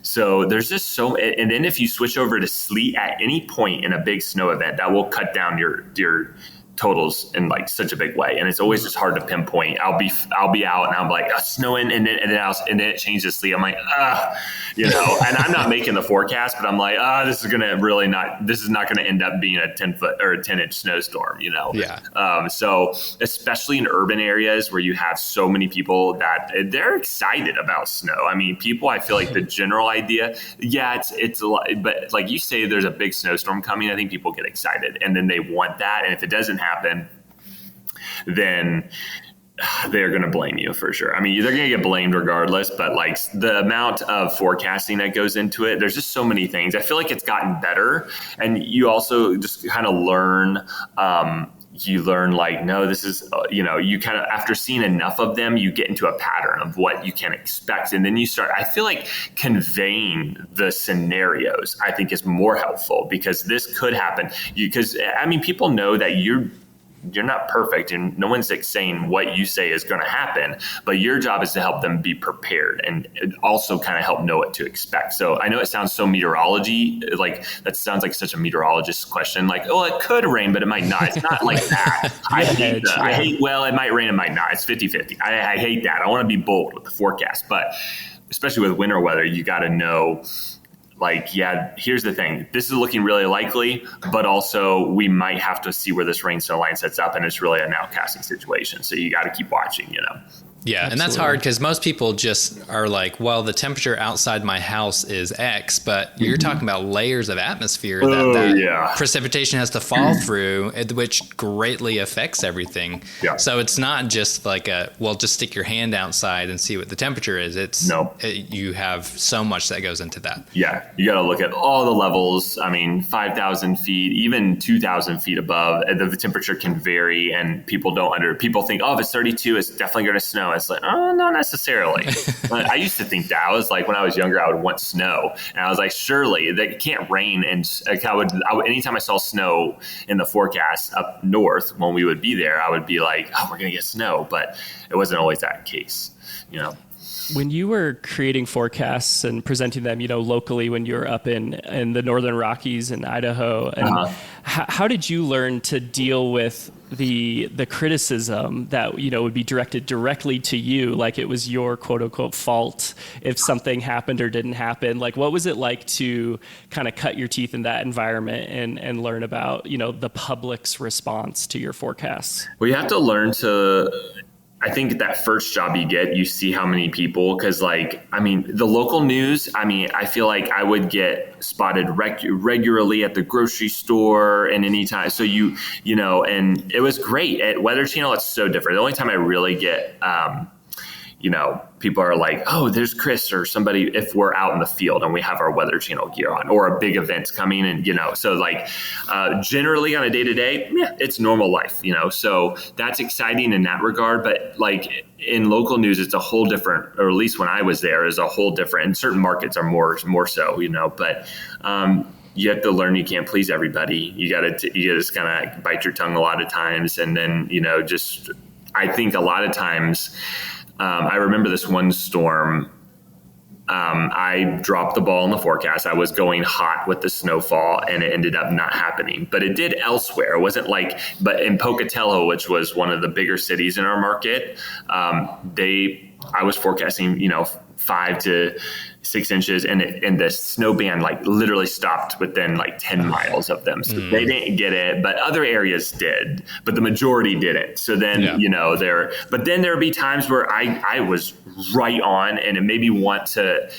So there's just and then if you switch over to sleet at any point in a big snow event, that will cut down your totals in like such a big way, and it's always just hard to pinpoint. I'll be out and I'm like snowing, and then it changes to sleet. I'm like and I'm not making the forecast, but I'm like this is not gonna end up being a 10-foot or a 10-inch snowstorm. So especially in urban areas where you have so many people that they're excited about snow. I mean, people, I feel like the general idea, it's a lot, but like you say, there's a big snowstorm coming. I think people get excited, and then they want that, and if it doesn't happen, then they're going to blame you for sure. I mean, they're going to get blamed regardless, but like the amount of forecasting that goes into it, there's just so many things. I feel like it's gotten better. And you also just kind of learn, like, no, this is, you kind of, after seeing enough of them, you get into a pattern of what you can expect. And then you start, I feel like conveying the scenarios, I think, is more helpful, because this could happen. Because people know that you're not perfect, and no one's like saying what you say is going to happen, but your job is to help them be prepared and also kind of help know what to expect. So I know it sounds so meteorology, like that sounds like such a meteorologist question, like, oh, it could rain, but it might not. It's not like that. I hate, well, it might rain, it might not. It's 50-50. I hate that. I want to be bold with the forecast, but especially with winter weather, you got to know, like, yeah, here's the thing. This is looking really likely, but also we might have to see where this rain snow line sets up, and it's really an outcasting situation. So you got to keep watching, Yeah, absolutely. And that's hard because most people just are like, well, the temperature outside my house is X, but you're talking about layers of atmosphere that precipitation has to fall through, which greatly affects everything. Yeah. So it's not just like just stick your hand outside and see what the temperature is. You have so much that goes into that. Yeah, you got to look at all the levels. 5,000 feet, even 2,000 feet above, the temperature can vary, and people think, oh, if it's 32, it's definitely going to snow. It's like, oh, not necessarily. I used to think that. I was like, when I was younger, I would want snow. And I was like, surely it can't rain. And I would, anytime I saw snow in the forecast up north, when we would be there, I would be like, oh, we're going to get snow. But it wasn't always that case, When you were creating forecasts and presenting them, locally, when you were up in the Northern Rockies and Idaho, and how did you learn to deal with the criticism that, would be directed directly to you, like it was your quote unquote fault if something happened or didn't happen? Like, what was it like to kind of cut your teeth in that environment and learn about, the public's response to your forecasts? Well, you have to learn to, I think that first job you get, you see how many people, because the local news, I feel like I would get spotted regularly at the grocery store and anytime. So and it was great. At Weather Channel, it's so different. The only time I really get, people are like, oh, there's Chris or somebody, if we're out in the field and we have our Weather Channel gear on, or a big event's coming, and, so generally on a day-to-day, it's normal life, so that's exciting in that regard. But in local news, it's a whole different, or at least when I was there, is a whole different, and certain markets are more so, but, you have to learn you can't please everybody. You just kind of bite your tongue a lot of times. And then, I think a lot of times, I remember this one storm. I dropped the ball in the forecast. I was going hot with the snowfall, and it ended up not happening. But it did elsewhere. It wasn't but in Pocatello, which was one of the bigger cities in our market, I was forecasting, 5 to 6 inches, and the snow band literally stopped within 10 miles of them. So they didn't get it, but other areas did, but the majority didn't. So then, but then there would be times where I was right on, and it made me want to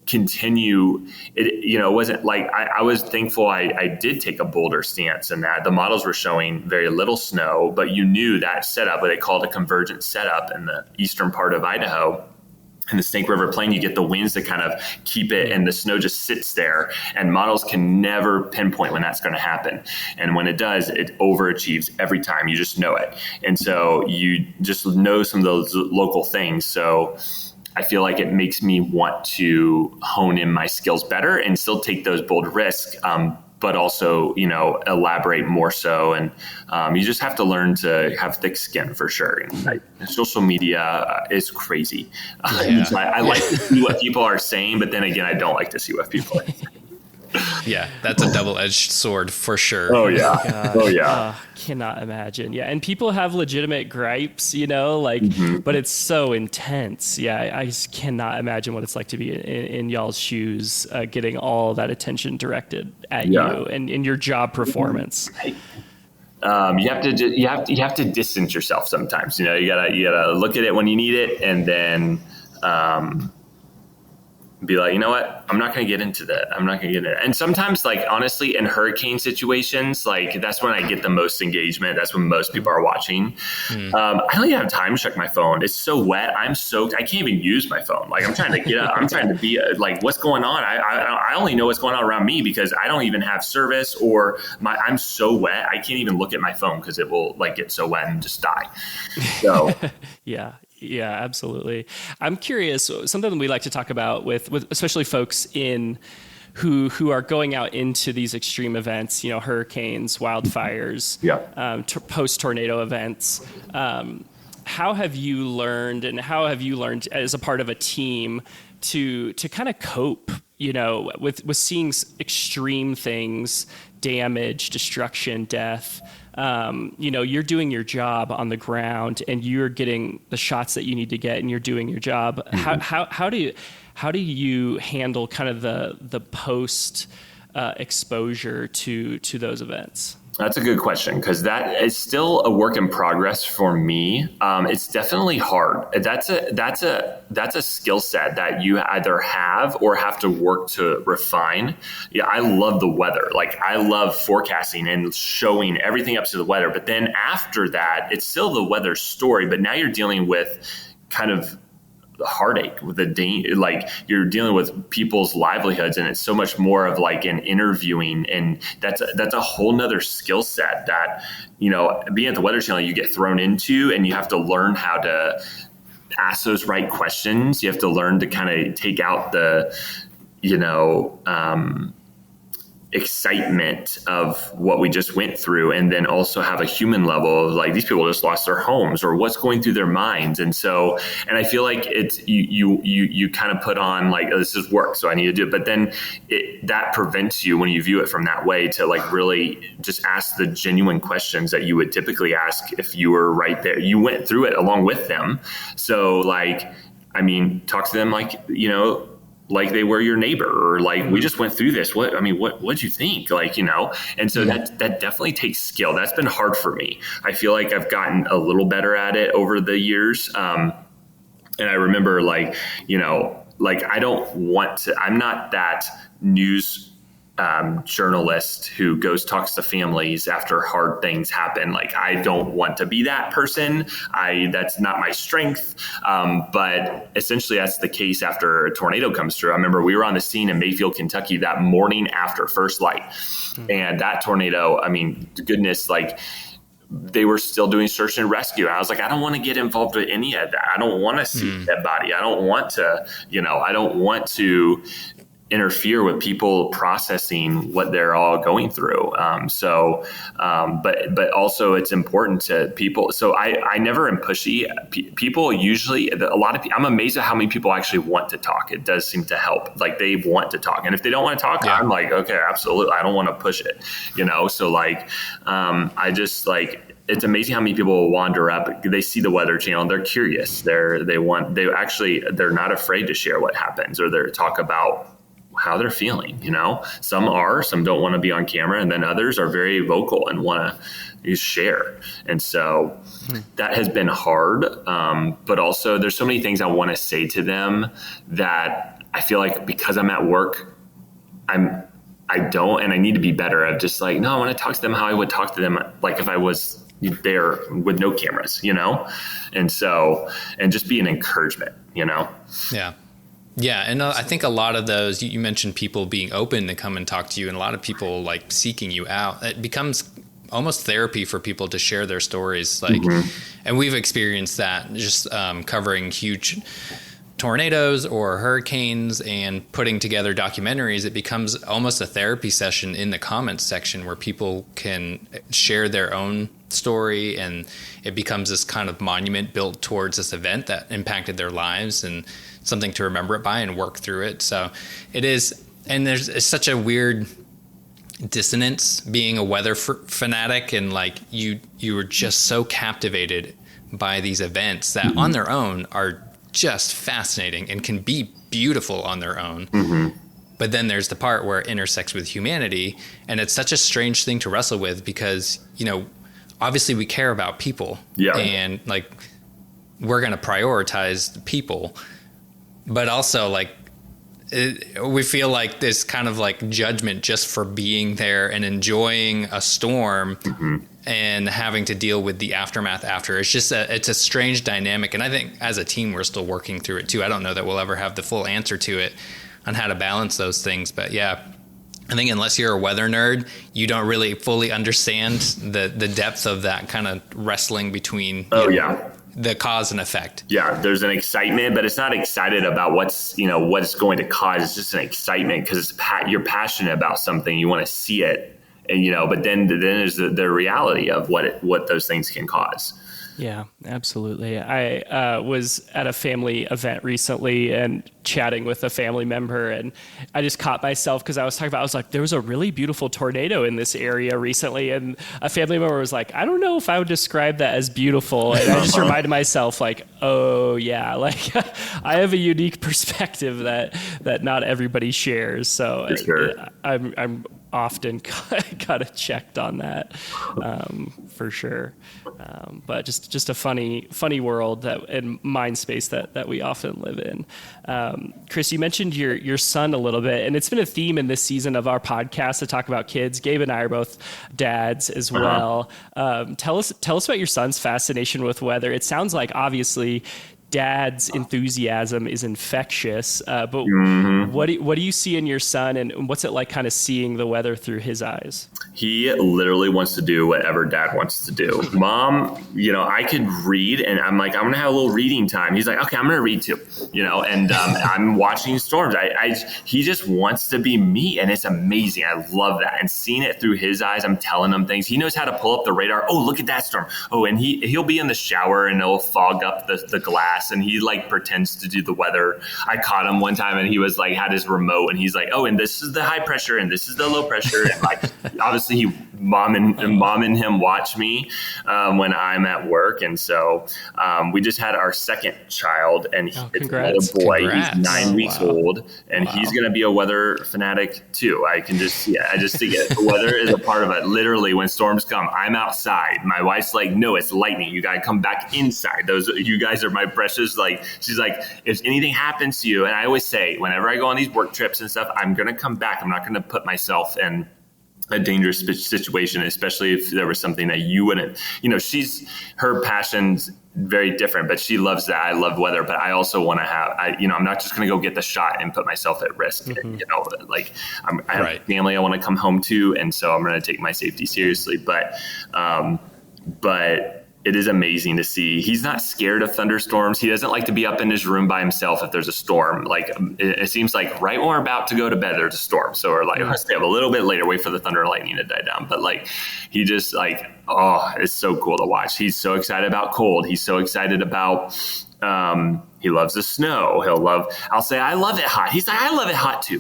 continue. It wasn't I was thankful I did take a bolder stance, and that the models were showing very little snow, but you knew that setup, what they called a convergent setup in the eastern part of Idaho. In the Snake River Plain, you get the winds to kind of keep it, and the snow just sits there, and models can never pinpoint when that's going to happen. And when it does, it overachieves every time. You just know it. And so you just know some of those local things. So I feel like it makes me want to hone in my skills better and still take those bold risks, but also, elaborate more so. And you just have to learn to have thick skin for sure. And social media is crazy. So I like to see what people are saying, but then again, I don't like to see what people are saying. Yeah, that's a double-edged sword for sure. Oh, yeah. Oh, yeah. Cannot imagine. Yeah, and people have legitimate gripes, but it's so intense. Yeah, I just cannot imagine what it's like to be in y'all's shoes, getting all that attention directed at you and in your job performance. You have to distance yourself sometimes. You gotta look at it when you need it, and then be like, you know what, I'm not going to get into that. I'm not going to get into it. And sometimes, like, honestly, in hurricane situations, like, that's when I get the most engagement. That's when most people are watching. I don't even have time to check my phone. It's so wet. I'm soaked. I can't even use my phone. Like, I'm trying to get up. I'm trying to be like, what's going on? I only know what's going on around me because I don't even have service, or I'm so wet. I can't even look at my phone because it will, like, get so wet and just die. So Yeah, absolutely. I'm curious, something that we like to talk about with especially folks who are going out into these extreme events, hurricanes, wildfires, post-tornado events. How have you learned as a part of a team to kind of cope, with seeing extreme things, damage, destruction, death? You're doing your job on the ground and you're getting the shots that you need to get and you're doing your job. Mm-hmm. How do you handle kind of the post exposure to those events? That's a good question, because that is still a work in progress for me. It's definitely hard. That's a skill set that you either have or have to work to refine. Yeah, I love the weather. Like, I love forecasting and showing everything up to the weather. But then after that, it's still the weather story. But now you're dealing with kind of heartache with like, you're dealing with people's livelihoods, and it's so much more of like an interviewing, and that's a whole nother skill set that, being at the Weather Channel, you get thrown into, and you have to learn how to ask those right questions. You have to learn to kind of take out the, excitement of what we just went through, and then also have a human level of like, these people just lost their homes, or what's going through their minds. And I feel like it's you kind of put on like, oh, this is work, so I need to do it. But then that prevents you, when you view it from that way, to like really just ask the genuine questions that you would typically ask if you were right there. You went through it along with them. So like, I mean, talk to them like, like they were your neighbor, or like, we just went through this. What'd you think? Like, and so that definitely takes skill. That's been hard for me. I feel like I've gotten a little better at it over the years. And I remember like, I don't want to, I'm not that news journalist who goes talks to families after hard things happen. Like, I don't want to be that person. That's not my strength. But essentially that's the case after a tornado comes through. I remember we were on the scene in Mayfield, Kentucky that morning after first light. And that tornado, I mean, goodness, like, they were still doing search and rescue. I was like, I don't want to get involved with any of that. I don't want to see that body. I don't want to, I don't want to interfere with people processing what they're all going through. But also it's important to people. So I never am pushy. People usually, a lot of people, I'm amazed at how many people actually want to talk. It does seem to help. Like, they want to talk. And if they don't want to talk, I'm like, okay, absolutely. I don't want to push it, So like, I just like, it's amazing how many people will wander up. They see the Weather Channel. They're curious. They're not afraid to share what happens, or they talk about how they're feeling. Some don't want to be on camera, and then others are very vocal and want to share. And so that has been hard. But also there's so many things I want to say to them that I feel like, because I'm at work, I don't, and I need to be better at just like, no, I want to talk to them how I would talk to them, like if I was there with no cameras, and just be an encouragement, Yeah. Yeah. And I think a lot of those, you mentioned people being open to come and talk to you, and a lot of people like seeking you out. It becomes almost therapy for people to share their stories. Like, and we've experienced that just covering huge tornadoes or hurricanes and putting together documentaries. It becomes almost a therapy session in the comments section where people can share their own story, and it becomes this kind of monument built towards this event that impacted their lives, and something to remember it by and work through it. So it is, and it's such a weird dissonance being a weather fanatic, and like you were just so captivated by these events that on their own are just fascinating and can be beautiful on their own. But then there's the part where it intersects with humanity, and it's such a strange thing to wrestle with, because obviously we care about people, and like we're going to prioritize the people, but also like we feel like this kind of like judgment just for being there and enjoying a storm and having to deal with the aftermath after. It's just it's a strange dynamic. And I think as a team, we're still working through it too. I don't know that we'll ever have the full answer to it on how to balance those things. But yeah, I think unless you're a weather nerd, you don't really fully understand the depth of that kind of wrestling between the cause and effect. Yeah, there's an excitement, but it's not excited about what's going to cause. It's just an excitement because you're passionate about something. You want to see it, and but then there's the reality of what those things can cause. Yeah, absolutely. I was at a family event recently and chatting with a family member, and I just caught myself because I was like, there was a really beautiful tornado in this area recently, and a family member was like, I don't know if I would describe that as beautiful. And I just reminded myself, like, oh yeah, like I have a unique perspective that not everybody shares. So for sure. I'm often got it checked on that, for sure. But just a funny world that in mind space that we often live in. Chris, you mentioned your son a little bit, and it's been a theme in this season of our podcast to talk about kids. Gabe and I are both dads as well. Tell us about your son's fascination with weather. It sounds like obviously dad's enthusiasm is infectious, but what do you see in your son, and what's it like kind of seeing the weather through his eyes? He literally wants to do whatever dad wants to do. Mom, I could read, and I'm like, I'm going to have a little reading time. He's like, okay, I'm going to read too, and I'm watching storms. He just wants to be me, and it's amazing. I love that. And seeing it through his eyes, I'm telling him things. He knows how to pull up the radar. Oh, look at that storm. Oh, and he'll be in the shower, and he'll fog up the glass, and he like pretends to do the weather. I caught him one time, and he was like, had his remote, and he's like, oh, and this is the high pressure, and this is the low pressure. And like, obviously mom and him watch me when I'm at work. And so we just had our second child, and it's another boy. Congrats. He's 9 weeks old, and he's going to be a weather fanatic too. I just see it. The weather is a part of it. Literally, when storms come, I'm outside. My wife's like, no, it's lightning. You got to come back inside. You guys are my precious. Like, she's like, if anything happens to you, and I always say, whenever I go on these work trips and stuff, I'm going to come back. I'm not going to put myself in a dangerous situation, especially if there was something that you wouldn't, her passion's very different, but she loves that. I love weather, but I also want to I'm not just going to go get the shot and put myself at risk. I have a family I want to come home to. And so I'm going to take my safety seriously, but it is amazing to see. He's not scared of thunderstorms. He doesn't like to be up in his room by himself if there's a storm. Like, it seems like right when we're about to go to bed, there's a storm. So we're like, let's stay up a little bit later, wait for the thunder and lightning to die down. But like, he just like, it's so cool to watch. He's so excited about cold. He's so excited about, he loves the snow. I'll say, I love it hot. He's like, I love it hot too.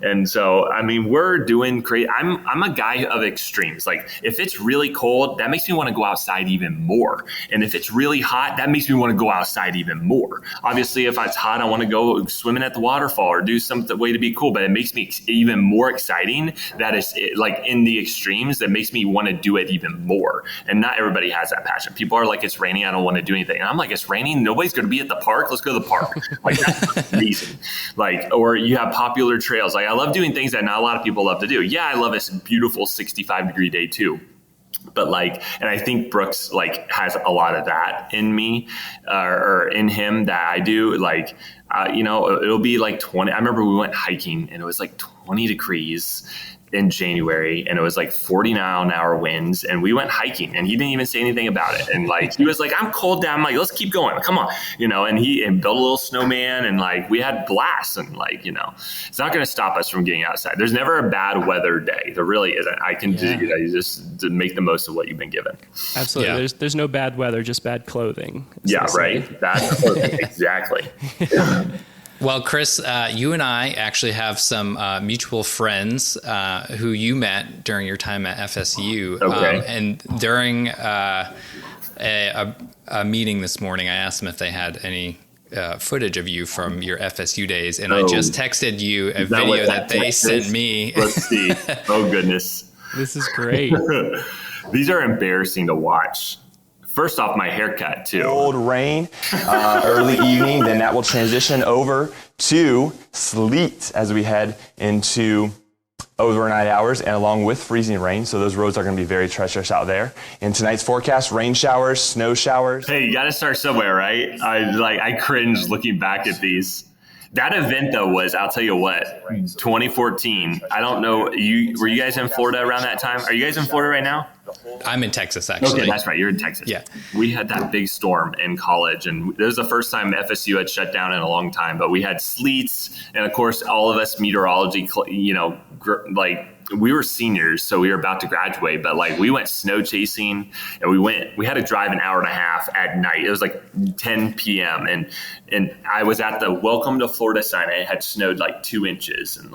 And so, I mean, we're doing great. I'm a guy of extremes. Like, if it's really cold, that makes me want to go outside even more. And if it's really hot, that makes me want to go outside even more. Obviously, if it's hot, I want to go swimming at the waterfall or do some way to be cool. But it makes me even more exciting. That is like in the extremes, that makes me want to do it even more. And not everybody has that passion. People are like, it's raining, I don't want to do anything. And I'm like, it's raining, nobody's going to be at the park, let's go to the park. Like, that's amazing. Like, or you have popular trails. Like, I love doing things that not a lot of people love to do. Yeah, I love a beautiful 65-degree day too. But like, and I think Brooks like has a lot of that in me, or in him that I do. Like, it'll be like 20. I remember we went hiking and it was like 20 degrees in January, and it was like 40-mile-an-hour winds, and we went hiking, and he didn't even say anything about it. And like, he was like, I'm cold down. I'm like, let's keep going. Come on. And built a little snowman, and like, we had blasts, and like, it's not going to stop us from getting outside. There's never a bad weather day. There really isn't. I can you just to make the most of what you've been given. Absolutely. Yeah. There's no bad weather, just bad clothing. Yeah. Right. Bad clothing. Exactly. Well, Chris, you and I actually have some mutual friends who you met during your time at FSU. Okay. And during a meeting this morning, I asked them if they had any footage of you from your FSU days. And I just texted you a video that they sent me. Let's see. Oh, goodness. This is great. These are embarrassing to watch. First off, my haircut too. Cold rain, early evening, then that will transition over to sleet as we head into overnight hours and along with freezing rain. So those roads are going to be very treacherous out there. In tonight's forecast, rain showers, snow showers. Hey, you got to start somewhere, right? I cringe looking back at these. That event though was, I'll tell you what, 2014. I don't know. Were you guys in Florida around that time? Are you guys in Florida right now? I'm in Texas, actually. Okay, that's right. You're in Texas. Yeah. We had that big storm in college, and it was the first time FSU had shut down in a long time. But we had sleets, and of course, all of us meteorology, we were seniors, so we were about to graduate. But like, we went snow chasing, and we had to drive an hour and a half at night. It was like 10 p.m. and I was at the Welcome to Florida sign, and it had snowed like 2 inches, and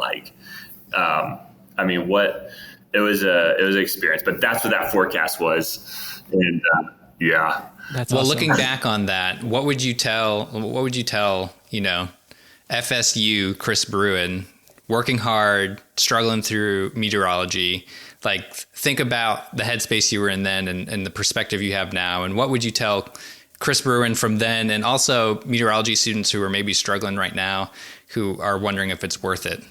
It was an experience, but that's what that forecast was. And yeah. That's well, awesome. looking back on that, what would you tell, FSU, Chris Bruin, working hard, struggling through meteorology, like think about the headspace you were in then and the perspective you have now. And what would you tell Chris Bruin from then, and also meteorology students who are maybe struggling right now, who are wondering if it's worth it?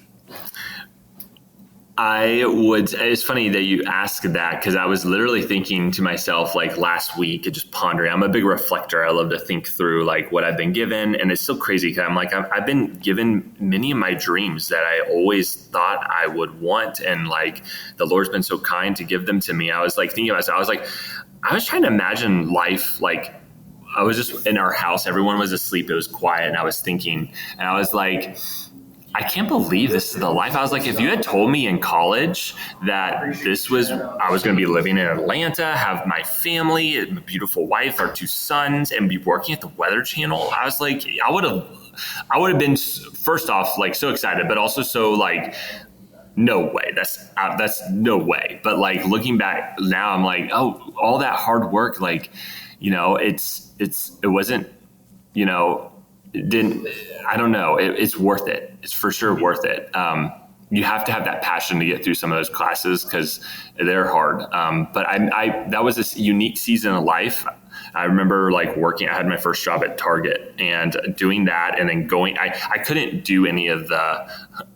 It's funny that you ask that, because I was literally thinking to myself like last week, just pondering. I'm a big reflector. I love to think through like what I've been given. And it's so crazy because I'm like, I've been given many of my dreams that I always thought I would want. And like the Lord's been so kind to give them to me. I was like thinking about myself, I was trying to imagine life. Like I was just in our house. Everyone was asleep. It was quiet. And I was thinking, and I was like, I can't believe this is the life. I was like, if you had told me in college that I was going to be living in Atlanta, have my family, a beautiful wife, our 2 sons, and be working at the Weather Channel, I was like, I would have been, first off, like so excited, but also so like, no way, that's no way. But like looking back now, I'm like, oh, all that hard work, like, it wasn't, I don't know. It's worth it. It's for sure worth it. You have to have that passion to get through some of those classes because they're hard. But that was this unique season of life. I remember like working, I had my first job at Target and doing that and then going, I couldn't do any of the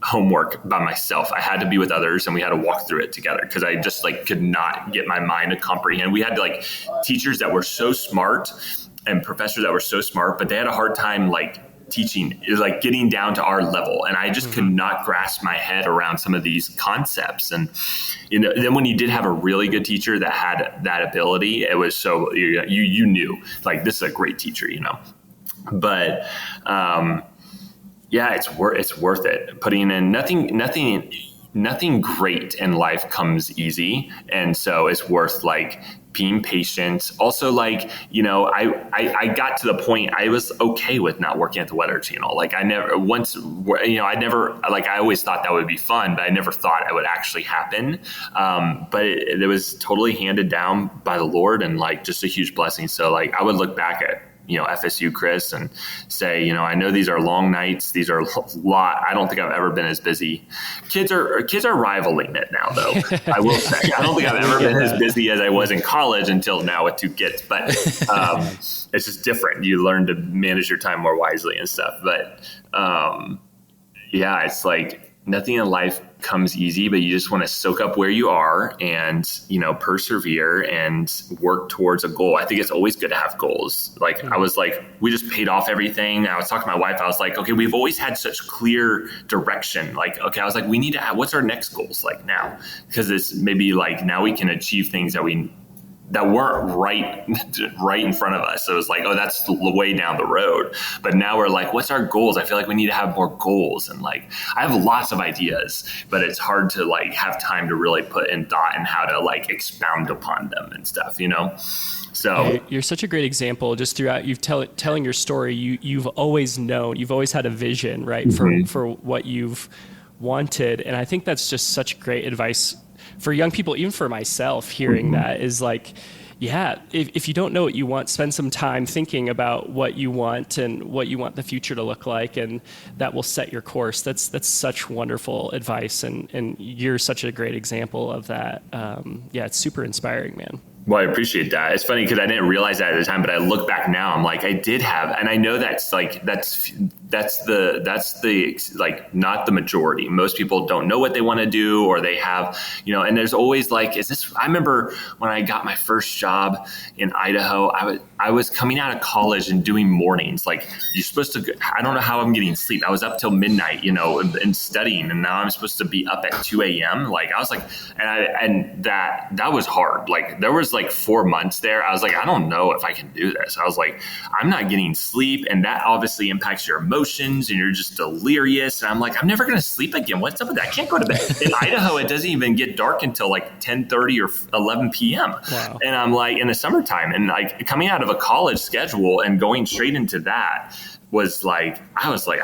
homework by myself. I had to be with others and we had to walk through it together because I just like could not get my mind to comprehend. We had like teachers that were so smart and professors that were so smart, but they had a hard time like teaching, like getting down to our level. And I just could not grasp my head around some of these concepts. And, then when you did have a really good teacher that had that ability, it was so, you knew like, this is a great teacher, but, yeah, it's worth it. Putting in nothing great in life comes easy. And so it's worth like being patient. Also, like, I got to the point I was okay with not working at the Weather Channel. Like I always thought that would be fun, but I never thought it would actually happen. But it was totally handed down by the Lord and like just a huge blessing. So like I would look back at FSU Chris and say, I know these are long nights. These are a lot. I don't think I've ever been as busy. Kids are rivaling it now, though. I will say, I don't think I've ever been as busy as I was in college until now with 2 kids. But it's just different. You learn to manage your time more wisely and stuff. But yeah, it's like nothing in life comes easy, but you just want to soak up where you are and, persevere and work towards a goal. I think it's always good to have goals. Like I was like, we just paid off everything. I was talking to my wife. I was like, okay, we've always had such clear direction. Like, okay, I was like, we need to have, what's our next goals like now? Because it's maybe like now we can achieve things that weren't right in front of us. So it was like, oh, that's the way down the road. But now we're like, what's our goals? I feel like we need to have more goals. And like, I have lots of ideas, but it's hard to like have time to really put in thought and how to like expound upon them and stuff, So you're such a great example. Just throughout telling your story, you've always known, you've always had a vision, right, for what you've wanted. And I think that's just such great advice for young people, even for myself, hearing that is like, yeah, if you don't know what you want, spend some time thinking about what you want and what you want the future to look like, and that will set your course. That's such wonderful advice, and you're such a great example of that. Yeah, it's super inspiring, man. Well, I appreciate that. It's funny because I didn't realize that at the time, but I look back now, I'm like, I did have, and I know that's like not the majority. Most people don't know what they want to do, or they have, and there's always like, I remember when I got my first job in Idaho, I was coming out of college and doing mornings. Like you're supposed to, I don't know how I'm getting sleep. I was up till midnight, and studying, and now I'm supposed to be up at 2 a.m. Like I was like, and that was hard. Like there was like 4 months there. I was like, I don't know if I can do this. I was like, I'm not getting sleep. And that obviously impacts your emotions and you're just delirious. And I'm like, I'm never going to sleep again. What's up with that? I can't go to bed. In Idaho, it doesn't even get dark until like 10:30 or 11 p.m. Wow. And I'm like in the summertime, and like coming out of a college schedule and going straight into that was like, I was like,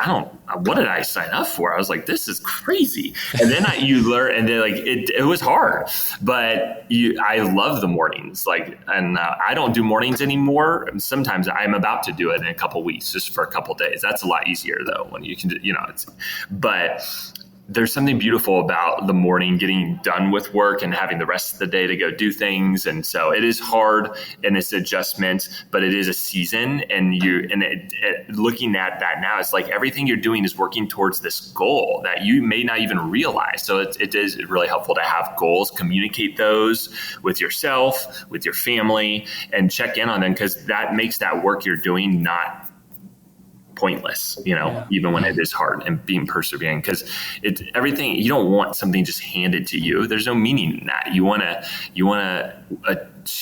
what did I sign up for? I was like, this is crazy. And then you learn, and then like, it was hard, but I love the mornings. Like, and I don't do mornings anymore. Sometimes I'm about to do it in a couple weeks, just for a couple days. That's a lot easier though, when you can, but there's something beautiful about the morning, getting done with work and having the rest of the day to go do things. And so it is hard and it's adjustment, but it is a season. And looking at that now, it's like everything you're doing is working towards this goal that you may not even realize. So it is really helpful to have goals, communicate those with yourself, with your family, and check in on them, because that makes that work you're doing not pointless, even when it is hard, and being persevering, because everything, you don't want something just handed to you. There's no meaning in that.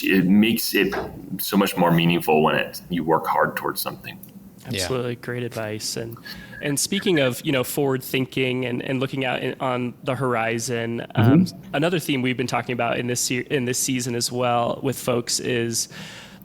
It makes it so much more meaningful when you work hard towards something. Absolutely. Yeah. Great advice. And speaking of, forward thinking and looking out on the horizon, another theme we've been talking about in this season as well with folks is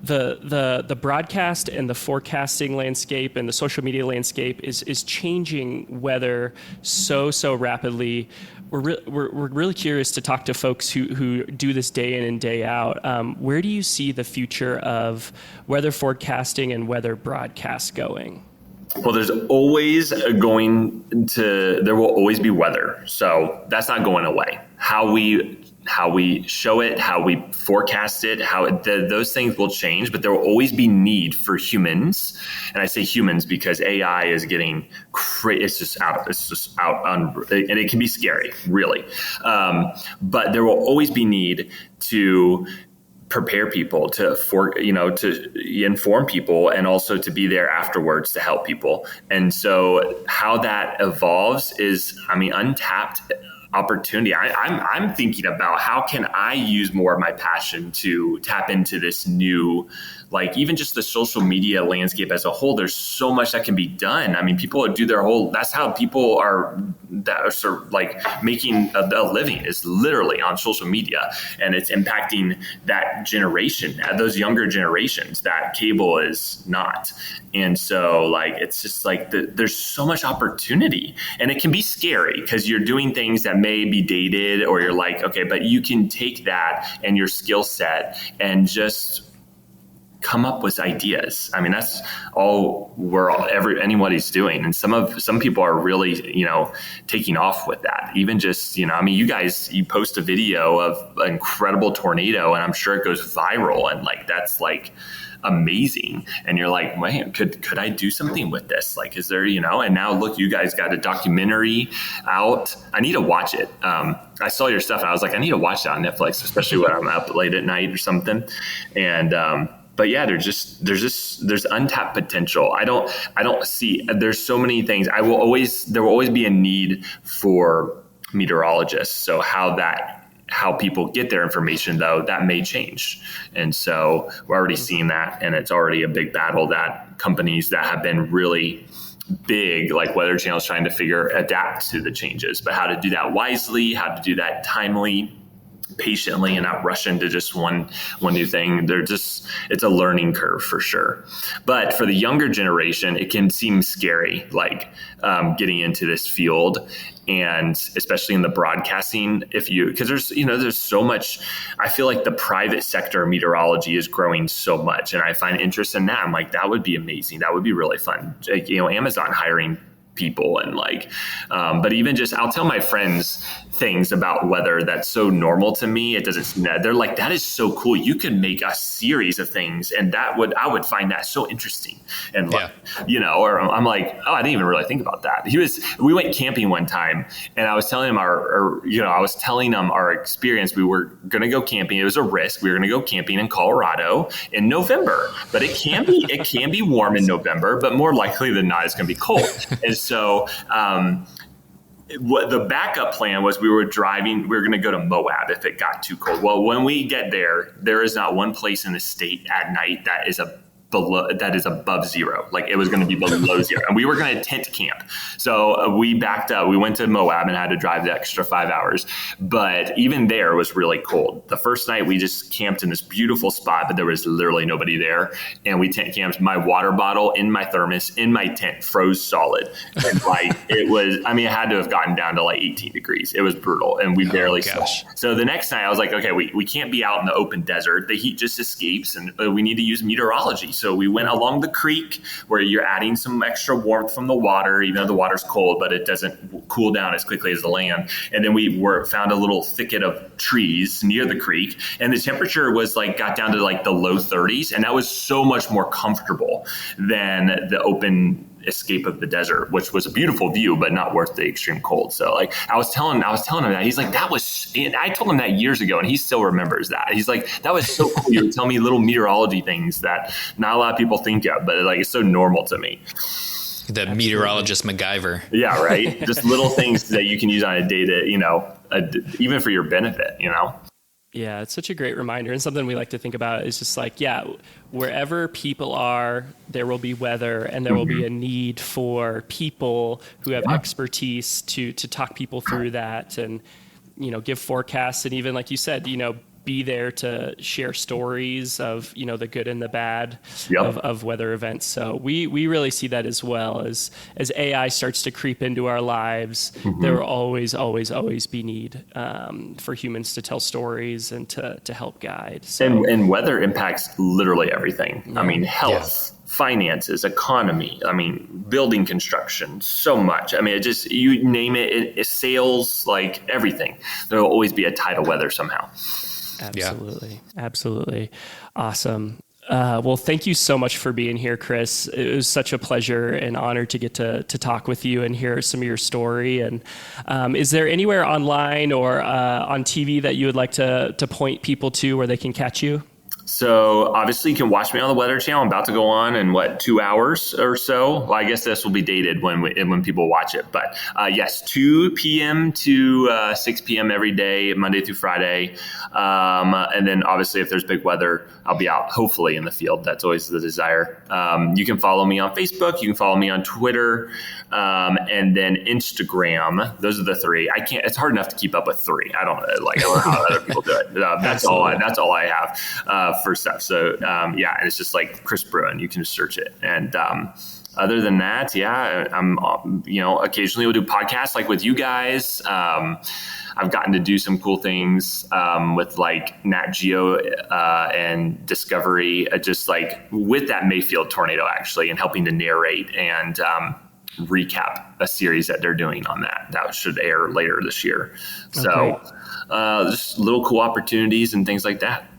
the broadcast and the forecasting landscape and the social media landscape is changing weather so rapidly. We're really curious to talk to folks who do this day in and day out. Where do you see the future of weather forecasting and weather broadcast going? Well, there will always be weather. So that's not going away. How we show it, how we forecast it, those things will change, but there will always be need for humans. And I say humans because AI is getting crazy. It's just out, and it can be scary, really. But there will always be need to prepare people, to inform people, and also to be there afterwards to help people. And so how that evolves is, untapped opportunity. I'm thinking about how can I use more of my passion to tap into this new, like even just the social media landscape as a whole. There's so much that can be done. People do that's how people are sort of like making a living, is literally on social media, and it's impacting that generation, those younger generations that cable is not. And so like, it's just like there's so much opportunity, and it can be scary because you're doing things that may be dated, or you're like, okay, but you can take that and your skill set and just come up with ideas. That's all anybody's doing. And some people are really, taking off with that. Even just, you guys, you post a video of an incredible tornado, and I'm sure it goes viral, and like, that's like amazing. And you're like, man, could I do something with this? Like, is there, and now look, you guys got a documentary out. I need to watch it. I saw your stuff and I was like, I need to watch that on Netflix, especially when I'm up late at night or something. And, but yeah, there's untapped potential. I don't see, there's so many things. There will always be a need for meteorologists. So how people get their information, though, that may change. And so we're already seeing that, and it's already a big battle that companies that have been really big, like Weather Channel, is trying to adapt to the changes, but how to do that wisely, how to do that timely, patiently, and not rush into just one new thing. It's a learning curve for sure. But for the younger generation, it can seem scary, like getting into this field, and especially in the broadcasting, because there's so much. I feel like the private sector of meteorology is growing so much, and I find interest in that. I'm like, that would be amazing. That would be really fun. Amazon hiring people, and like, but even just, I'll tell my friends things about weather that's so normal to me. It doesn't, they're like, that is so cool. You could make a series of things, and I would find that so interesting. And like, or I'm like, oh, I didn't even really think about that. We went camping one time, and I was telling him our experience. We were going to go camping. It was a risk. We were going to go camping in Colorado in November, but it can be warm in November, but more likely than not, it's going to be cold. And so, what the backup plan was, we were going to go to Moab if it got too cold. Well, when we get there is not one place in the state at night that is above zero. Like, it was going to be below zero, and we were going to tent camp. So we backed up. We went to Moab and had to drive the extra 5 hours. But even there, it was really cold. The first night, we just camped in this beautiful spot, but there was literally nobody there. And we tent camped. My water bottle in my thermos in my tent froze solid. And like, it had to have gotten down to like 18 degrees. It was brutal, and we barely slept. So the next night, I was like, okay, we can't be out in the open desert. The heat just escapes, and we need to use meteorology. So we went along the creek, where you're adding some extra warmth from the water, even though the water's cold, but it doesn't cool down as quickly as the land. And then we found a little thicket of trees near the creek, and the temperature was got down to like the low 30s. And that was so much more comfortable than the open escape of the desert, which was a beautiful view, but not worth the extreme cold. So I was telling him that. He's like, and I told him that years ago, and he still remembers that. He's like, that was so cool. You would tell me little meteorology things that not a lot of people think of, but it's so normal to me. The meteorologist MacGyver. Yeah, right. Just little things that you can use on a day to, even for your benefit, Yeah, it's such a great reminder, and something we like to think about is just wherever people are, there will be weather, and there will be a need for people who have expertise to talk people through that, and give forecasts, and even like you said, be there to share stories of the good and the bad of weather events. So we really see that as well. As AI starts to creep into our lives, there will always be need for humans to tell stories and to help guide. So, and weather impacts literally everything. I mean, health, finances, economy, building construction, so much. You name it, sales, like everything. There will always be a tie to weather somehow. Absolutely. Awesome. Well, thank you so much for being here, Chris. It was such a pleasure and honor to get to talk with you and hear some of your story. And is there anywhere online or on TV that you would like to point people to where they can catch you? So obviously you can watch me on the Weather Channel. I'm about to go on in 2 hours or so. Well, I guess this will be dated when people watch it. But yes, 2 p.m. to 6 p.m. every day, Monday through Friday. And then obviously if there's big weather, I'll be out hopefully in the field. That's always the desire. You can follow me on Facebook. You can follow me on Twitter. And then Instagram. Those are the three. It's hard enough to keep up with three. I don't know how other people do it. That's all I have for stuff. So and it's just like Chris Bruin. You can just search it. And other than that, I'm occasionally we'll do podcasts like with you guys. I've gotten to do some cool things with like Nat Geo and Discovery, just like with that Mayfield tornado actually, and helping to narrate and recap a series that they're doing on that should air later this year. So just little cool opportunities and things like that.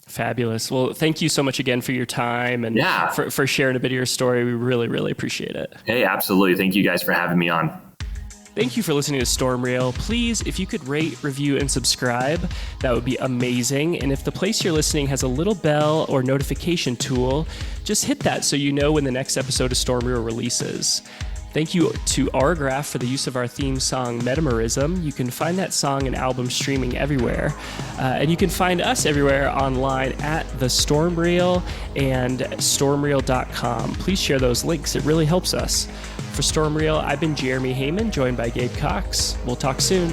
Fabulous. Well, thank you so much again for your time and for sharing a bit of your story. We really, really appreciate it. Hey, absolutely. Thank you guys for having me on. Thank you for listening to StormReel. Please, if you could rate, review, and subscribe, that would be amazing. And if the place you're listening has a little bell or notification tool, just hit that so you know when the next episode of StormReel releases. Thank you to Autograph for the use of our theme song, Metamorism. You can find that song and album streaming everywhere. And you can find us everywhere online at the StormReel and stormreel.com. Please share those links. It really helps us. For StormReel, I've been Jeremy Hamann, joined by Gabe Cox. We'll talk soon.